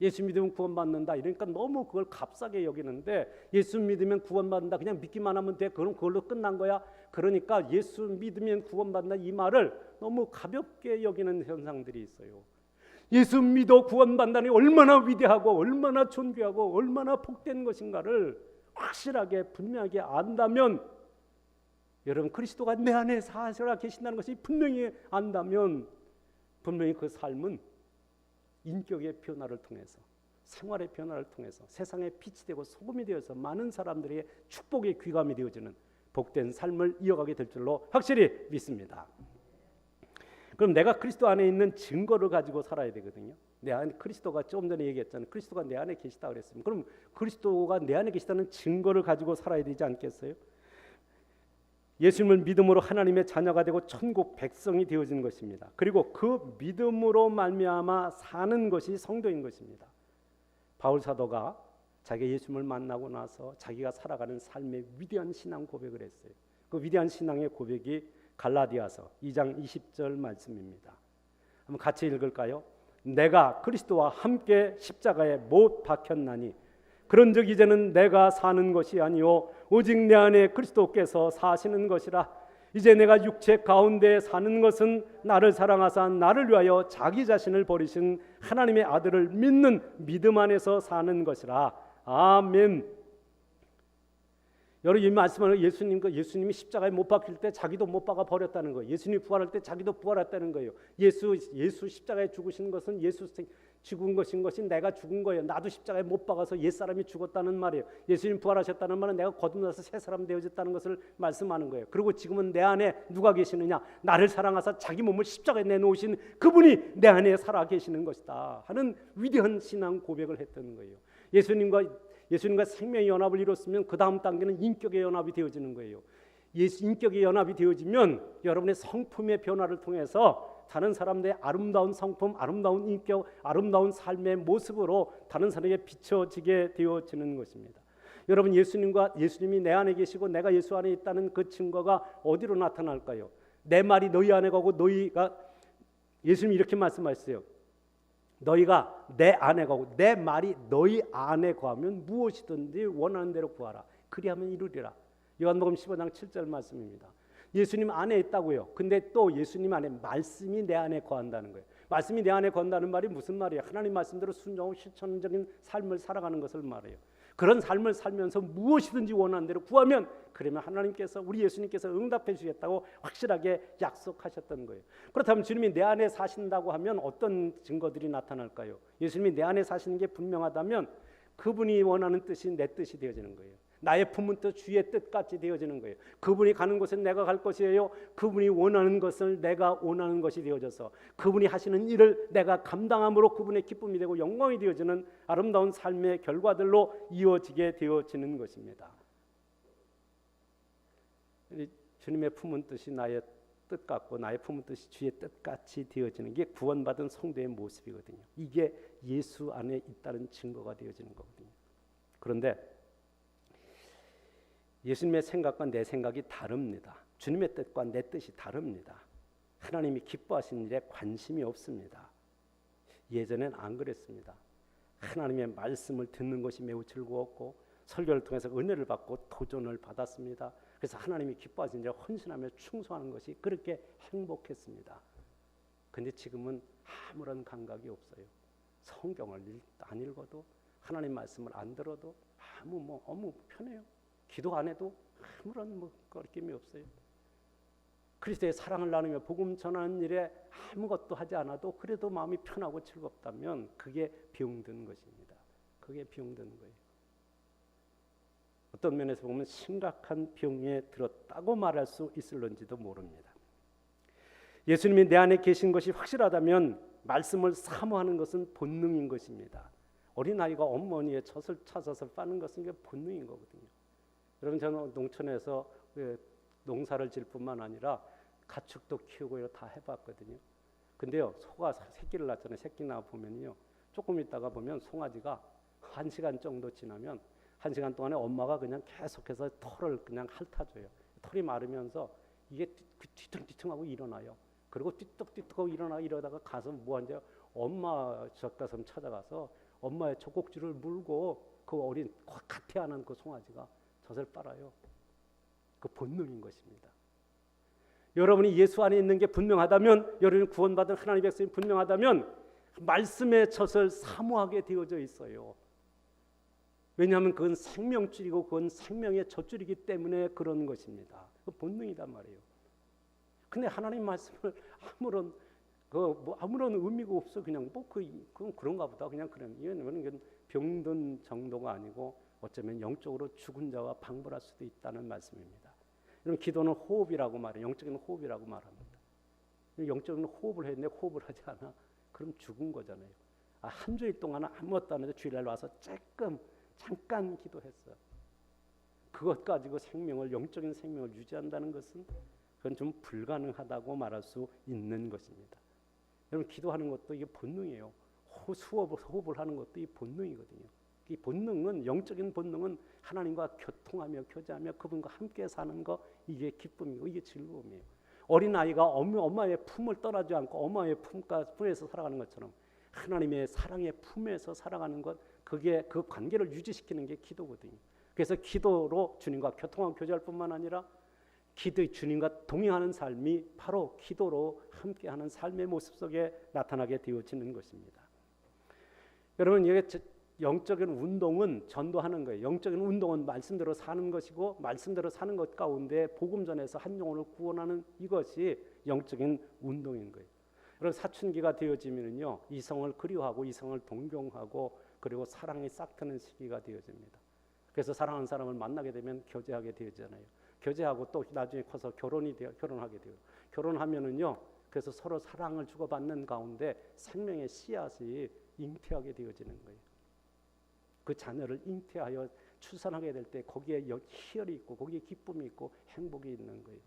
예수 믿으면 구원받는다, 이러니까 너무 그걸 값싸게 여기는데, 예수 믿으면 구원받는다, 그냥 믿기만 하면 돼, 그럼 그걸로 끝난 거야. 그러니까 예수 믿으면 구원받는다 이 말을 너무 가볍게 여기는 현상들이 있어요. 예수 믿어 구원받는다니 얼마나 위대하고 얼마나 존귀하고 얼마나 복된 것인가를 확실하게 분명하게 안다면, 여러분 그리스도가 내 안에 살아 계신다는 것이 분명히 안다면, 분명히 그 삶은 인격의 변화를 통해서, 생활의 변화를 통해서 세상의 빛이 되고 소금이 되어서 많은 사람들의 축복의 귀감이 되어지는 복된 삶을 이어가게 될 줄로 확실히 믿습니다. 그럼 내가 그리스도 안에 있는 증거를 가지고 살아야 되거든요. 내 안에 그리스도가, 조금 전에 얘기했잖아요. 그리스도가 내 안에 계시다 그랬습니다. 그럼 그리스도가 내 안에 계시다는 증거를 가지고 살아야 되지 않겠어요? 예수님을 믿음으로 하나님의 자녀가 되고 천국 백성이 되어지는 것입니다. 그리고 그 믿음으로 말미암아 사는 것이 성도인 것입니다. 바울 사도가 자기가 예수님을 만나고 나서 자기가 살아가는 삶의 위대한 신앙 고백을 했어요. 그 위대한 신앙의 고백이 갈라디아서 2장 20절 말씀입니다. 한번 같이 읽을까요? 내가 그리스도와 함께 십자가에 못 박혔나니 그런즉 이제는 내가 사는 것이 아니요 오직 내 안에 그리스도께서 사시는 것이라. 이제 내가 육체 가운데 사는 것은 나를 사랑하사 나를 위하여 자기 자신을 버리신 하나님의 아들을 믿는 믿음 안에서 사는 것이라. 아멘. 여러분 이 말씀은 예수님이 십자가에 못 박힐 때 자기도 못 박아 버렸다는 거예요. 예수님이 부활할 때 자기도 부활했다는 거예요. 예수 십자가에 죽으신 것은 예수 죽은 것인 것이 내가 죽은 거예요. 나도 십자가에 못 박아서 옛사람이 죽었다는 말이에요. 예수님 부활하셨다는 말은 내가 거듭나서 새 사람 되어졌다는 것을 말씀하는 거예요. 그리고 지금은 내 안에 누가 계시느냐? 나를 사랑하사 자기 몸을 십자가에 내놓으신 그분이 내 안에 살아 계시는 것이다 하는 위대한 신앙 고백을 했던 거예요. 예수님과 생명의 연합을 이뤘으면 그 다음 단계는 인격의 연합이 되어지는 거예요. 인격의 연합이 되어지면 여러분의 성품의 변화를 통해서 다른 사람들의 아름다운 성품, 아름다운 인격, 아름다운 삶의 모습으로 다른 사람에게 비춰지게 되어지는 것입니다. 여러분 예수님이 내 안에 계시고 내가 예수 안에 있다는 그 증거가 어디로 나타날까요? 내 말이 너희 안에 가고 예수님이 이렇게 말씀하셨어요. 너희가 내 안에 거하고 내 말이 너희 안에 거하면 무엇이든지 원하는 대로 구하라. 그리하면 이루리라. 요한복음 15장 7절 말씀입니다. 예수님 안에 있다고요. 근데 또 예수님 안에 말씀이 내 안에 거한다는 거예요. 말씀이 내 안에 거한다는 말이 무슨 말이에요? 하나님 말씀대로 순종하고 실천적인 삶을 살아가는 것을 말해요. 그런 삶을 살면서 무엇이든지 원하는 대로 구하면 그러면 하나님께서 우리 예수님께서 응답해 주겠다고 확실하게 약속하셨던 거예요. 그렇다면 주님이 내 안에 사신다고 하면 어떤 증거들이 나타날까요? 예수님이 내 안에 사시는 게 분명하다면 그분이 원하는 뜻이 내 뜻이 되어지는 거예요. 나의 품은 뜻 주의 뜻같이 되어지는 거예요. 그분이 가는 곳은 내가 갈 것이에요. 그분이 원하는 것을 내가 원하는 것이 되어져서 그분이 하시는 일을 내가 감당함으로 그분의 기쁨이 되고 영광이 되어지는 아름다운 삶의 결과들로 이어지게 되어지는 것입니다. 주님의 품은 뜻이 나의 뜻 같고 나의 품은 뜻이 주의 뜻같이 되어지는 게 구원받은 성도의 모습이거든요. 이게 예수 안에 있다는 증거가 되어지는 거거든요. 그런데 예수님의 생각과 내 생각이 다릅니다. 주님의 뜻과 내 뜻이 다릅니다. 하나님이 기뻐하시는 일에 관심이 없습니다. 예전엔 안 그랬습니다. 하나님의 말씀을 듣는 것이 매우 즐거웠고 설교를 통해서 은혜를 받고 도전을 받았습니다. 그래서 하나님이 기뻐하시는 일에 헌신하며 충성하는 것이 그렇게 행복했습니다. 근데 지금은 아무런 감각이 없어요. 성경을 안 읽어도 하나님 말씀을 안 들어도 너무 편해요. 기도 안 해도 아무런 거리낌이 없어요. 그리스도의 사랑을 나누며 복음 전하는 일에 아무것도 하지 않아도 그래도 마음이 편하고 즐겁다면 그게 병든 것입니다. 그게 병든 거예요. 어떤 면에서 보면 심각한 병에 들었다고 말할 수 있을런지도 모릅니다. 예수님이 내 안에 계신 것이 확실하다면 말씀을 사모하는 것은 본능인 것입니다. 어린아이가 어머니의 젖을 찾아서 빠는 것은 이게 본능인 거거든요. 여러분 저는 농촌에서 농사를 질 뿐만 아니라 가축도 키우고 다 해봤거든요. 근데요 소가 새끼를 낳잖아요. 새끼 낳아 보면요 조금 있다가 보면 송아지가 1시간 정도 지나면 1시간 동안에 엄마가 그냥 계속해서 털을 그냥 핥아줘요. 털이 마르면서 이게 뒤뚱뒤뚱하고 일어나요. 그리고 띠떡띠떡하고 이러다가 가서 뭐하냐 엄마 젖가슴 찾아가서 엄마의 젖꼭지를 물고 그 어린 가태하는 그 송아지가 젖을 빨아요. 그 본능인 것입니다. 여러분이 예수 안에 있는 게 분명하다면, 여러분이 구원받은 하나님의 백성이 분명하다면 말씀의 젖을 사모하게 되어져 있어요. 왜냐하면 그건 생명줄이고 그건 생명의 젖줄이기 때문에 그런 것입니다. 그 본능이란 말이에요. 근데 하나님 말씀을 아무런 의미가 없어. 그냥 그건 그런가 보다. 그냥 그런 이건 병든 정도가 아니고 어쩌면 영적으로 죽은 자와 방불할 수도 있다는 말씀입니다. 이런 기도는 호흡이라고 말해요. 영적인 호흡이라고 말합니다. 영적인 호흡을 했는데 호흡을 하지 않아. 그럼 죽은 거잖아요. 한 주일 동안 아무것도 안 해도 주일날 와서 잠깐 기도했어. 그것 가지고 영적인 생명을 유지한다는 것은 그건 좀 불가능하다고 말할 수 있는 것입니다. 여러분 기도하는 것도 이게 본능이에요. 호흡을 하는 것도 이 본능이거든요. 이 본능은 영적인 본능은 하나님과 교통하며 교제하며 그분과 함께 사는 거 이게 기쁨이고 이게 즐거움이에요. 어린아이가 엄마의 품을 떠나지 않고 엄마의 품에서 살아가는 것처럼 하나님의 사랑의 품에서 살아가는 것 그게 그 관계를 유지시키는 게 기도거든요. 그래서 기도로 주님과 교통하고 교제할 뿐만 아니라 주님과 동행하는 삶이 바로 기도로 함께하는 삶의 모습 속에 나타나게 되어지는 것입니다. 여러분 이게 영적인 운동은 전도하는 거예요. 영적인 운동은 말씀대로 사는 것이고 말씀대로 사는 것 가운데 복음 전에서 한 영혼을 구원하는 이것이 영적인 운동인 거예요. 여러분 사춘기가 되어지면요 이성을 그리워하고 이성을 동경하고 그리고 사랑이 싹트는 시기가 되어집니다. 그래서 사랑하는 사람을 만나게 되면 교제하게 되잖아요. 교제하고 또 나중에 커서 결혼하게 돼요. 결혼하면은요 그래서 서로 사랑을 주고받는 가운데 생명의 씨앗이 잉태하게 되어지는 거예요. 그 자녀를 잉태하여 출산하게 될 때 거기에 희열이 있고 거기에 기쁨이 있고 행복이 있는 거예요.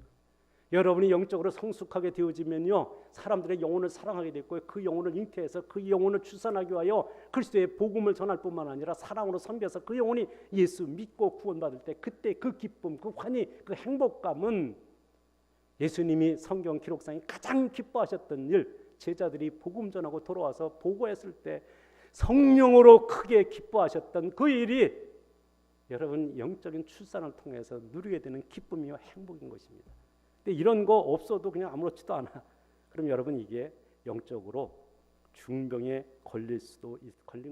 여러분이 영적으로 성숙하게 되어지면요 사람들의 영혼을 사랑하게 되고 그 영혼을 잉태해서 그 영혼을 출산하기 위하여 그리스도의 복음을 전할 뿐만 아니라 사랑으로 섬겨서 그 영혼이 예수 믿고 구원받을 때 그때 그 기쁨, 그 환희, 그 행복감은 예수님이 성경 기록상에 가장 기뻐하셨던 일, 제자들이 복음 전하고 돌아와서 보고했을 때 성령으로 크게 기뻐하셨던 그 일이 여러분 영적인 출산을 통해서 누리게 되는 기쁨이와 행복인 것입니다. 근데 이런 거 없어도 그냥 아무렇지도 않아. 그럼 여러분 이게 영적으로 중병에 걸린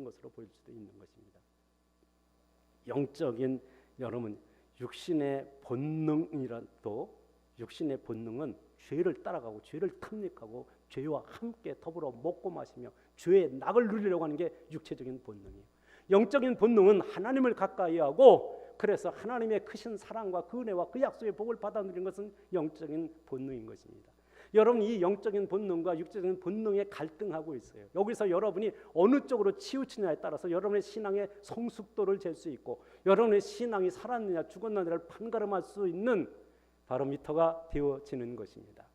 것으로 보일 수도 있는 것입니다. 영적인 여러분 육신의 본능이라도 육신의 본능은 죄를 따라가고 죄를 탐닉하고 죄와 함께 더불어 먹고 마시며 죄의 낙을 누리려고 하는 게 육체적인 본능이에요. 영적인 본능은 하나님을 가까이하고 그래서 하나님의 크신 사랑과 그 은혜와 그 약속의 복을 받아 누리는 것은 영적인 본능인 것입니다. 여러분 이 영적인 본능과 육체적인 본능에 갈등하고 있어요. 여기서 여러분이 어느 쪽으로 치우치냐에 따라서 여러분의 신앙의 성숙도를 잴 수 있고 여러분의 신앙이 살았느냐 죽었느냐를 판가름할 수 있는 바로미터가 되어지는 것입니다.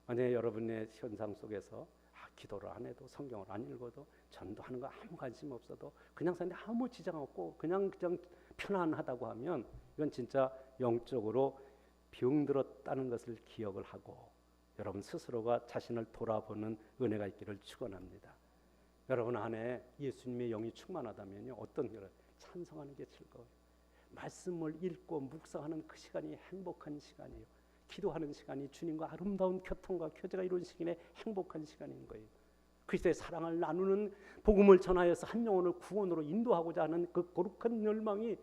만약에 여러분의 현상 속에서 기도를 안 해도 성경을 안 읽어도 전도하는 거 아무 관심 없어도 그냥 사는데 아무 지장 없고 그냥 편안하다고 하면 이건 진짜 영적으로 병들었다는 것을 기억을 하고 여러분 스스로가 자신을 돌아보는 은혜가 있기를 축원합니다. 여러분 안에 예수님의 영이 충만하다면요 어떤 일을 찬송하는 게 즐거워요. 말씀을 읽고 묵상하는 그 시간이 행복한 시간이에요. 기도하는 시간이 주님과 아름다운 교통과 교제가 이루어진 시간에 행복한 시간인 거예요. 그리스도의 사랑을 나누는 복음을 전하여서 한 영혼을 구원으로 인도하고자 하는 그 거룩한 열망이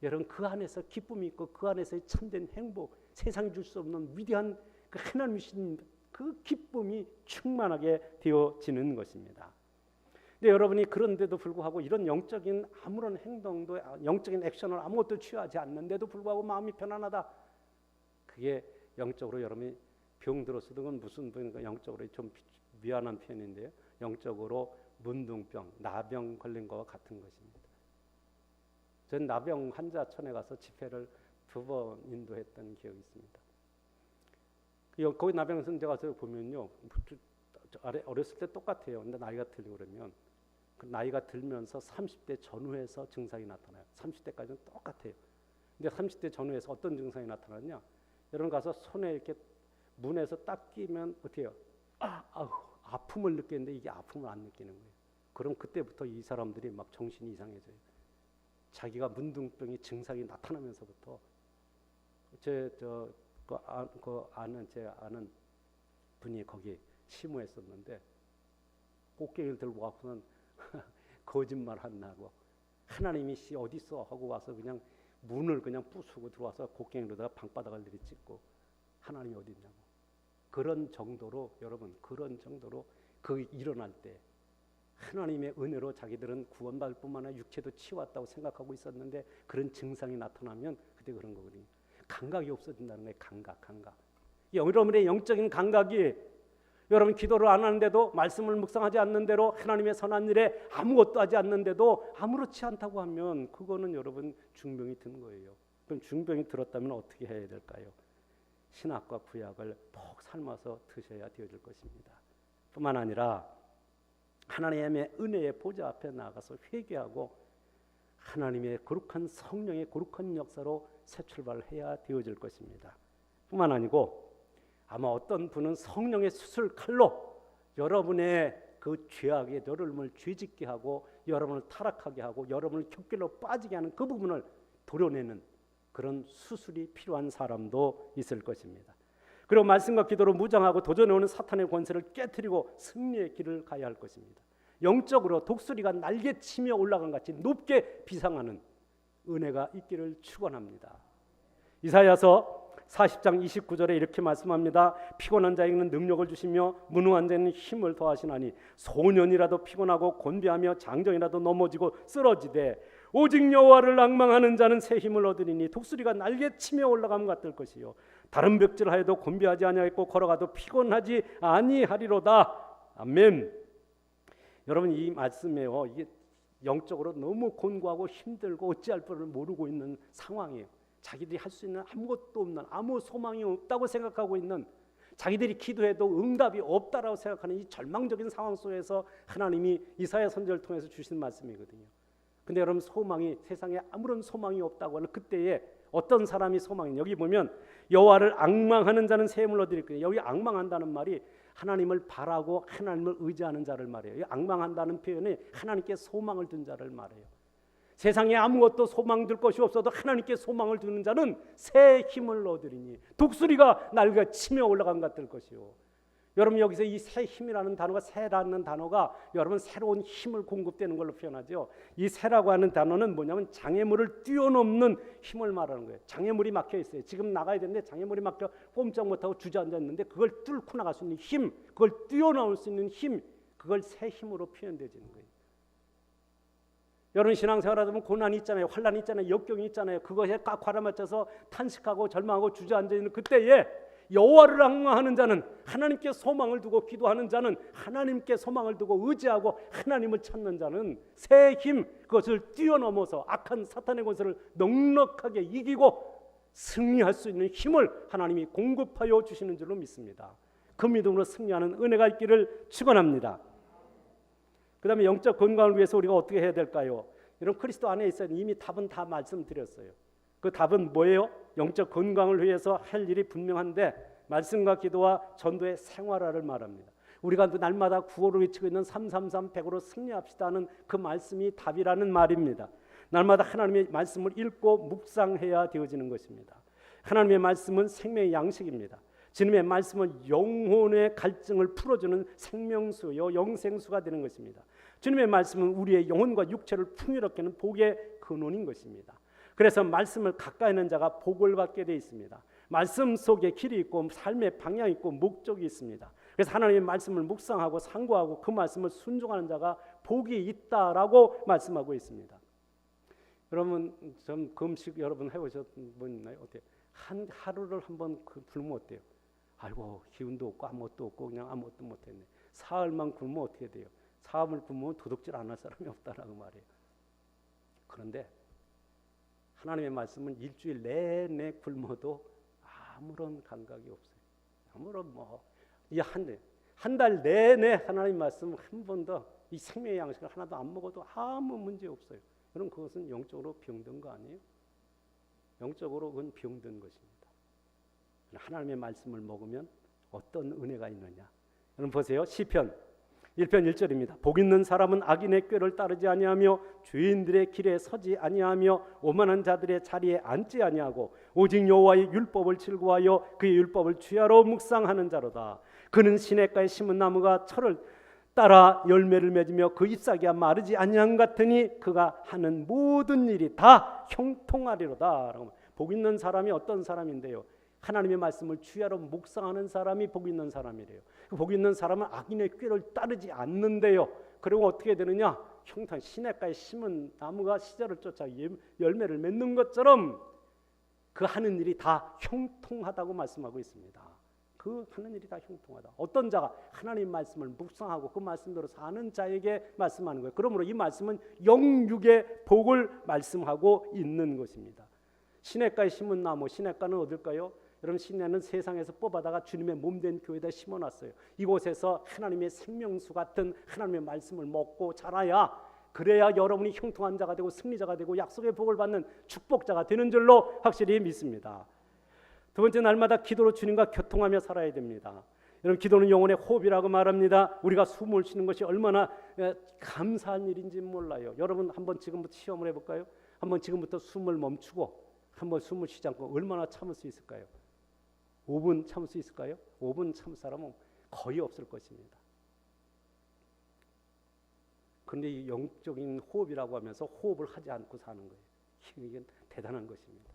여러분 그 안에서 기쁨이 있고 그 안에서의 참된 행복, 세상이 줄 수 없는 위대한 그 하나님이신 그 기쁨이 충만하게 되어지는 것입니다. 근데 여러분이 그런데도 불구하고 이런 영적인 아무런 행동도 영적인 액션을 아무것도 취하지 않는데도 불구하고 마음이 편안하다. 그게 영적으로 여러분이 병들었어도 그건 무슨 병인가 영적으로 좀 미안한 표현인데요. 영적으로 문둥병, 나병 걸린 것과 같은 것입니다. 전 나병 환자촌에 가서 집회를 2번 인도했던 기억이 있습니다. 거기 나병 성대 가서 보면요, 어렸을 때 똑같아요. 근데 나이가 들고 그러면 그 나이가 들면서 30대 전후에서 증상이 나타나요. 30대까지는 똑같아요. 근데 30대 전후에서 어떤 증상이 나타나냐? 여러분 가서 손에 이렇게 문에서 딱 끼면 어떻게 해요? 아픔을 느끼는데 이게 아픔을 안 느끼는 거예요. 그럼 그때부터 이 사람들이 막 정신이 이상해져요. 자기가 문둥병이 증상이 나타나면서부터 제 아는 분이 거기 시무했었는데 꽃게를 들고 와서는 거짓말 안 나고 하나님이 어디 있어 하고 와서 그냥 문을 그냥 부수고 들어와서 곡괭이로다가 방바닥을 내리찍고 하나님이 어디 있냐고 그런 정도로 여러분 그런 정도로 그 일어날 때 하나님의 은혜로 자기들은 구원받을 뿐만 아니라 육체도 치유왔다고 생각하고 있었는데 그런 증상이 나타나면 그때 그런 거거든요. 감각이 없어진다는 거예요. 감각. 여러분의 영적인 감각이 여러분 기도를 안 하는데도 말씀을 묵상하지 않는 대로 하나님의 선한 일에 아무것도 하지 않는데도 아무렇지 않다고 하면 그거는 여러분 중병이 든 거예요. 그럼 중병이 들었다면 어떻게 해야 될까요? 신약과 구약을 푹 삶아서 드셔야 되어질 것입니다. 뿐만 아니라 하나님의 은혜의 보좌 앞에 나가서 회개하고 하나님의 거룩한 성령의 거룩한 역사로 새 출발을 해야 되어질 것입니다. 뿐만 아니고 아마 어떤 분은 성령의 수술 칼로 여러분의 그 죄악에 여러분을 죄짓게 하고 여러분을 타락하게 하고 여러분을 격길로 빠지게 하는 그 부분을 도려내는 그런 수술이 필요한 사람도 있을 것입니다. 그리고 말씀과 기도로 무장하고 도전해오는 사탄의 권세를 깨트리고 승리의 길을 가야 할 것입니다. 영적으로 독수리가 날개치며 올라간 같이 높게 비상하는 은혜가 있기를 축원합니다. 이사야서 40장 29절에 이렇게 말씀합니다. 피곤한 자에게는 능력을 주시며 무능한 자에게는 힘을 더하시나니 소년이라도 피곤하고 곤비하며 장정이라도 넘어지고 쓰러지되 오직 여호와를 앙망하는 자는 새 힘을 얻으리니 독수리가 날개치며 올라감 같을 것이요 다른 벽질하여도 곤비하지 아니하겠고 걸어가도 피곤하지 아니하리로다. 아멘. 여러분 이 말씀에요. 이게 영적으로 너무 곤고하고 힘들고 어찌할 바를 모르고 있는 상황이에요. 자기들이 할 수 있는 아무것도 없는 아무 소망이 없다고 생각하고 있는 자기들이 기도해도 응답이 없다라고 생각하는 이 절망적인 상황 속에서 하나님이 이사야 선지자를 통해서 주신 말씀이거든요. 근데 여러분 소망이 세상에 아무런 소망이 없다고 하는 그때에 어떤 사람이 소망이 여기 보면 여호와를 앙망하는 자는 새 힘을 얻으리라. 여기 앙망한다는 말이 하나님을 바라고 하나님을 의지하는 자를 말해요. 앙망한다는 표현이 하나님께 소망을 둔 자를 말해요. 세상에 아무것도 소망 둘 것이 없어도 하나님께 소망을 두는 자는 새 힘을 얻으리니 독수리가 날개 치며 올라간 것 같을 것이요. 여러분 여기서 이 새 힘이라는 단어가 새라는 단어가 여러분 새로운 힘을 공급되는 걸로 표현하죠. 이 새라고 하는 단어는 뭐냐면 장애물을 뛰어넘는 힘을 말하는 거예요. 장애물이 막혀 있어요. 지금 나가야 되는데 장애물이 막혀 꼼짝 못하고 주저앉아 있는데 그걸 뚫고 나갈 수 있는 힘, 그걸 뛰어넘을 수 있는 힘, 그걸 새 힘으로 표현되지는 거예요. 여러분 신앙생활하다 보면 고난이 있잖아요. 환난이 있잖아요. 역경이 있잖아요. 그것에 꽉 알아맞혀서 탄식하고 절망하고 주저앉아 있는 그때에 여호와를 앙망하는 자는 하나님께 소망을 두고 기도하는 자는 하나님께 소망을 두고 의지하고 하나님을 찾는 자는 새 힘 그것을 뛰어넘어서 악한 사탄의 권세를 넉넉하게 이기고 승리할 수 있는 힘을 하나님이 공급하여 주시는 줄로 믿습니다. 그 믿음으로 승리하는 은혜가 있기를 축원합니다. 그 다음에 영적 건강을 위해서 우리가 어떻게 해야 될까요? 여러분 그리스도 안에 있어요. 이미 답은 다 말씀드렸어요. 그 답은 뭐예요? 영적 건강을 위해서 할 일이 분명한데 말씀과 기도와 전도의 생활화를 말합니다. 우리가 날마다 구호를 외치고 있는 333 100으로 승리합시다는 그 말씀이 답이라는 말입니다. 날마다 하나님의 말씀을 읽고 묵상해야 되어지는 것입니다. 하나님의 말씀은 생명의 양식입니다. 주님의 말씀은 영혼의 갈증을 풀어주는 생명수요 영생수가 되는 것입니다. 주님의 말씀은 우리의 영혼과 육체를 풍요롭게 하는 복의 근원인 것입니다. 그래서 말씀을 가까이 하는 자가 복을 받게 되어 있습니다. 말씀 속에 길이 있고 삶의 방향이 있고 목적이 있습니다. 그래서 하나님의 말씀을 묵상하고 상고하고 그 말씀을 순종하는 자가 복이 있다라고 말씀하고 있습니다. 여러분 좀 금식 여러분 해보셨던 분 있나요? 어때요? 하루를 한번 굶으면 어때요? 아이고 기운도 없고 아무것도 없고 그냥 아무것도 못했네. 사흘만 굶으면 어떻게 돼요? 사흘을 굶으면 도둑질 안 할 사람이 없다라고 말해요. 그런데 하나님의 말씀은 일주일 내내 굶어도 아무런 감각이 없어요. 아무런 한 달 내내 하나님 말씀 한 번도 이 생명의 양식을 하나도 안 먹어도 아무 문제 없어요. 그럼 그것은 영적으로 병든 거 아니에요? 영적으로 그건 병든 것입니다. 하나님의 말씀을 먹으면 어떤 은혜가 있느냐? 여러분 보세요. 시편 1편 1절입니다. 복 있는 사람은 악인의 꾀를 따르지 아니하며 죄인들의 길에 서지 아니하며 오만한 자들의 자리에 앉지 아니하고 오직 여호와의 율법을 즐거워하여 그의 율법을 주야로 묵상하는 자로다. 그는 시냇가에 심은 나무가 철을 따라 열매를 맺으며 그 잎사귀가 마르지 아니한 같으니 그가 하는 모든 일이 다 형통하리로다. 복 있는 사람이 어떤 사람인데요? 하나님의 말씀을 주야로 묵상하는 사람이 복 있는 사람이래요. 그 복 있는 사람은 악인의 꾀를 따르지 않는데요. 그리고 어떻게 되느냐? 형통 시냇가에 심은 나무가 시절을 쫓아 열매를 맺는 것처럼 그 하는 일이 다 형통하다고 말씀하고 있습니다. 그 하는 일이 다 형통하다. 어떤 자가 하나님 말씀을 묵상하고 그 말씀대로 사는 자에게 말씀하는 거예요. 그러므로 이 말씀은 영육의 복을 말씀하고 있는 것입니다. 시냇가에 심은 나무, 시냇가는 어딜까요? 여러분 시내는 세상에서 뽑아다가 주님의 몸된 교회에다 심어놨어요. 이곳에서 하나님의 생명수 같은 하나님의 말씀을 먹고 자라야 그래야 여러분이 형통한 자가 되고 승리자가 되고 약속의 복을 받는 축복자가 되는 줄로 확실히 믿습니다. 두 번째 날마다 기도로 주님과 교통하며 살아야 됩니다. 여러분 기도는 영혼의 호흡이라고 말합니다. 우리가 숨을 쉬는 것이 얼마나 감사한 일인지 몰라요. 여러분 한번 지금부터 시험을 해볼까요? 한번 지금부터 숨을 멈추고 한번 숨을 쉬지 않고 얼마나 참을 수 있을까요? 5분 참을 수 있을까요? 5분 참을 사람은 거의 없을 것입니다. 그런데 이 영적인 호흡이라고 하면서 호흡을 하지 않고 사는 거예요. 이게 대단한 것입니다.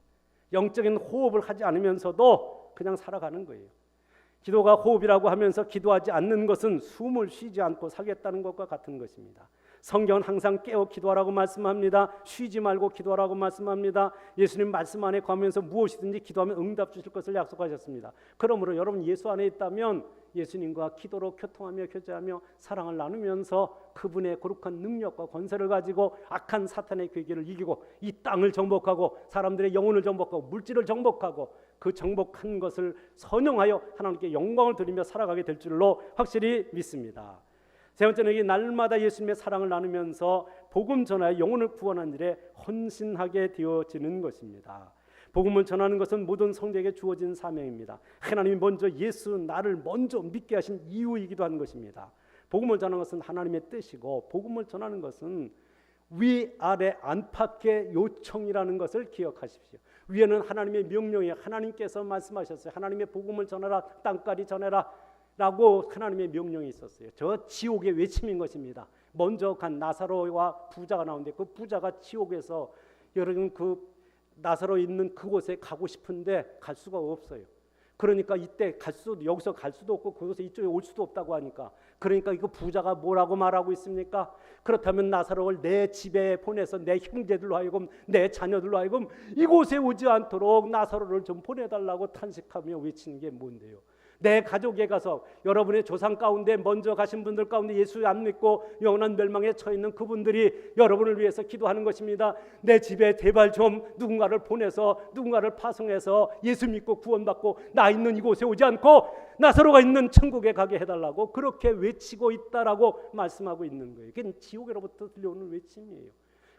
영적인 호흡을 하지 않으면서도 그냥 살아가는 거예요. 기도가 호흡이라고 하면서 기도하지 않는 것은 숨을 쉬지 않고 살겠다는 것과 같은 것입니다. 성경은 항상 깨어 기도하라고 말씀합니다. 쉬지 말고 기도하라고 말씀합니다. 예수님 말씀 안에 거하면서 무엇이든지 기도하면 응답 주실 것을 약속하셨습니다. 그러므로 여러분 예수 안에 있다면 예수님과 기도로 교통하며 교제하며 사랑을 나누면서 그분의 거룩한 능력과 권세를 가지고 악한 사탄의 괴계를 이기고 이 땅을 정복하고 사람들의 영혼을 정복하고 물질을 정복하고 그 정복한 것을 선용하여 하나님께 영광을 드리며 살아가게 될 줄로 확실히 믿습니다. 세 번째는 이 날마다 예수님의 사랑을 나누면서 복음 전하여 영혼을 구원하는 일에 헌신하게 되어지는 것입니다. 복음을 전하는 것은 모든 성도에게 주어진 사명입니다. 하나님이 먼저 예수 나를 먼저 믿게 하신 이유이기도 한 것입니다. 복음을 전하는 것은 하나님의 뜻이고 복음을 전하는 것은 위아래 안팎의 요청이라는 것을 기억하십시오. 위에는 하나님의 명령이에요. 하나님께서 말씀하셨어요. 하나님의 복음을 전하라, 땅까지 전해라 라고 하나님의 명령이 있었어요. 저 지옥의 외침인 것입니다. 먼저 간 나사로와 부자가 나오는데 그 부자가 지옥에서 여러분 그 나사로 있는 그곳에 가고 싶은데 갈 수가 없어요. 그러니까 이때 여기서 갈 수도 없고 거기서 이쪽에 올 수도 없다고 하니까, 그러니까 이거 부자가 뭐라고 말하고 있습니까? 그렇다면 나사로를 내 집에 보내서 내 형제들로 하여금 내 자녀들로 하여금 이곳에 오지 않도록 나사로를 좀 보내달라고 탄식하며 외치는 게 뭔데요? 내 가족에 가서 여러분의 조상 가운데 먼저 가신 분들 가운데 예수 안 믿고 영원한 멸망에 처해 있는 그분들이 여러분을 위해서 기도하는 것입니다. 내 집에 제발 좀 누군가를 보내서 누군가를 파송해서 예수 믿고 구원받고 나 있는 이곳에 오지 않고 나사로가 있는 천국에 가게 해달라고 그렇게 외치고 있다라고 말씀하고 있는 거예요. 그게 지옥으로부터 들려오는 외침이에요.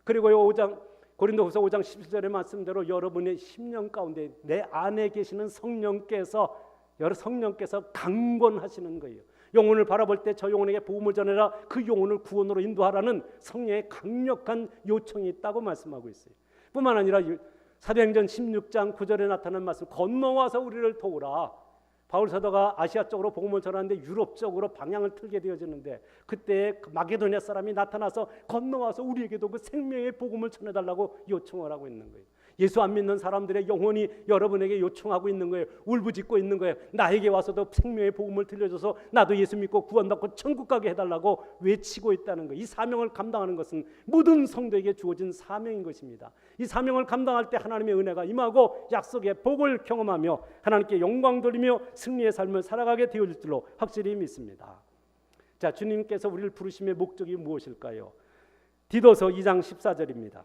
그리고 5장 고린도후서 5장 17절의 말씀대로 여러분의 심령 가운데 내 안에 계시는 성령께서 강권하시는 거예요. 영혼을 바라볼 때 저 영혼에게 복음을 전해라, 그 영혼을 구원으로 인도하라는 성령의 강력한 요청이 있다고 말씀하고 있어요. 뿐만 아니라 사도행전 16장 9절에 나타난 말씀, 건너와서 우리를 도우라. 바울 사도가 아시아 쪽으로 복음을 전하는데 유럽 쪽으로 방향을 틀게 되어지는데 그때 마게도냐 사람이 나타나서 건너와서 우리에게도 그 생명의 복음을 전해달라고 요청을 하고 있는 거예요. 예수 안 믿는 사람들의 영혼이 여러분에게 요청하고 있는 거예요. 울부짖고 있는 거예요. 나에게 와서도 생명의 복음을 들려줘서 나도 예수 믿고 구원받고 천국 가게 해달라고 외치고 있다는 거예요. 이 사명을 감당하는 것은 모든 성도에게 주어진 사명인 것입니다. 이 사명을 감당할 때 하나님의 은혜가 임하고 약속의 복을 경험하며 하나님께 영광 돌리며 승리의 삶을 살아가게 되어질 줄로 확실히 믿습니다. 자, 주님께서 우리를 부르심의 목적이 무엇일까요? 디도서 2장 14절입니다.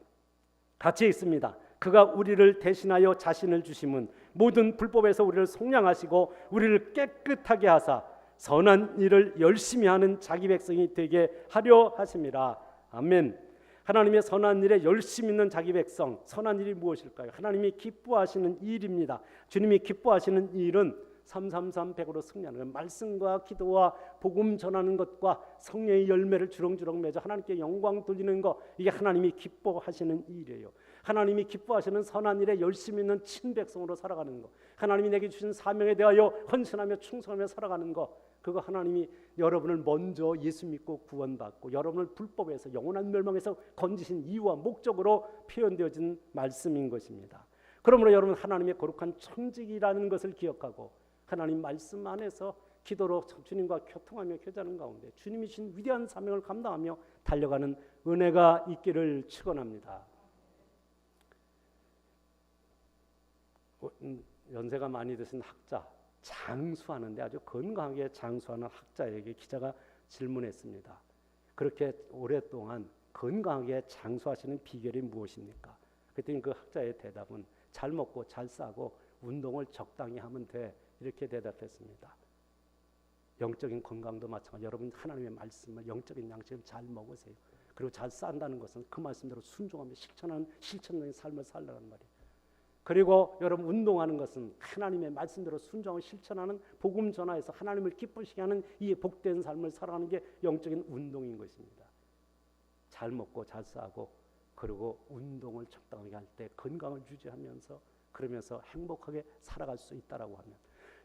같이 읽습니다. 그가 우리를 대신하여 자신을 주심은 모든 불법에서 우리를 속량하시고 우리를 깨끗하게 하사 선한 일을 열심히 하는 자기 백성이 되게 하려 하심이라. 아멘. 하나님의 선한 일에 열심 있는 자기 백성, 선한 일이 무엇일까요? 하나님이 기뻐하시는 일입니다. 주님이 기뻐하시는 일은 333-100으로 승리하는 것, 말씀과 기도와 복음 전하는 것과 성령의 열매를 주렁주렁 맺어 하나님께 영광 돌리는 것, 이게 하나님이 기뻐하시는 일이에요. 하나님이 기뻐하시는 선한 일에 열심히 있는 친백성으로 살아가는 것, 하나님이 내게 주신 사명에 대하여 헌신하며 충성하며 살아가는 것, 그거 하나님이 여러분을 먼저 예수 믿고 구원받고 여러분을 불법에서 영원한 멸망에서 건지신 이유와 목적으로 표현되어진 말씀인 것입니다. 그러므로 여러분 하나님의 거룩한 청직이라는 것을 기억하고 하나님 말씀 안에서 기도로 주님과 교통하며 교제하는 가운데 주님이 주신 위대한 사명을 감당하며 달려가는 은혜가 있기를 축원합니다. 연세가 많이 드신 학자, 장수하는데 아주 건강하게 장수하는 학자에게 기자가 질문했습니다. 그렇게 오랫동안 건강하게 장수하시는 비결이 무엇입니까? 그랬더니 그 학자의 대답은 잘 먹고 잘 싸고 운동을 적당히 하면 돼, 이렇게 대답했습니다. 영적인 건강도 마찬가지. 여러분 하나님의 말씀을 영적인 양식을 잘 먹으세요. 그리고 잘 산다는 것은 그 말씀대로 순종하며 실천적인 삶을 살라는 말이에요. 그리고 여러분 운동하는 것은 하나님의 말씀대로 순종을 실천하는 복음 전하에서 하나님을 기쁘시게 하는 이 복된 삶을 살아가는 게 영적인 운동인 것입니다. 잘 먹고 잘 싸고 그리고 운동을 적당하게 할 때 건강을 유지하면서 그러면서 행복하게 살아갈 수 있다라고 하면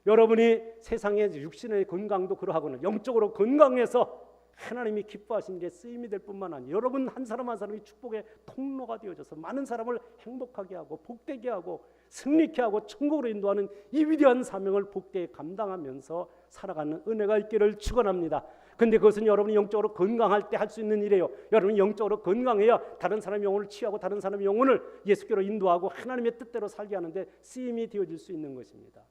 여러분이 세상의 육신의 건강도 그러하고는 영적으로 건강해서 하나님이 기뻐하시는 게 쓰임이 될 뿐만 아니라 여러분 한 사람 한 사람이 축복의 통로가 되어져서 많은 사람을 행복하게 하고 복되게 하고 승리케 하고 천국으로 인도하는 이 위대한 사명을 복되게 감당하면서 살아가는 은혜가 있기를 축원합니다. 근데 그것은 여러분이 영적으로 건강할 때 할 수 있는 일이에요. 여러분이 영적으로 건강해야 다른 사람의 영혼을 취하고 다른 사람의 영혼을 예수께로 인도하고 하나님의 뜻대로 살게 하는데 쓰임이 되어질 수 있는 것입니다.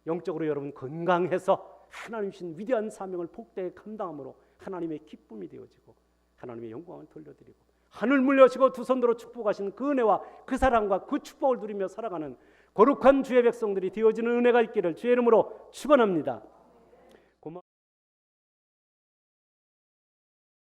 영적으로 여러분 건강해서 하나님 주신 위대한 사명을 복되게 감당함으로 하나님의 기쁨이 되어지고 하나님의 영광을 돌려드리고 하늘 물려시고 두 손으로 축복하시는 그 은혜와 그 사랑과 그 축복을 누리며 살아가는 거룩한 주의 백성들이 되어지는 은혜가 있기를 주의 이름으로 축원합니다.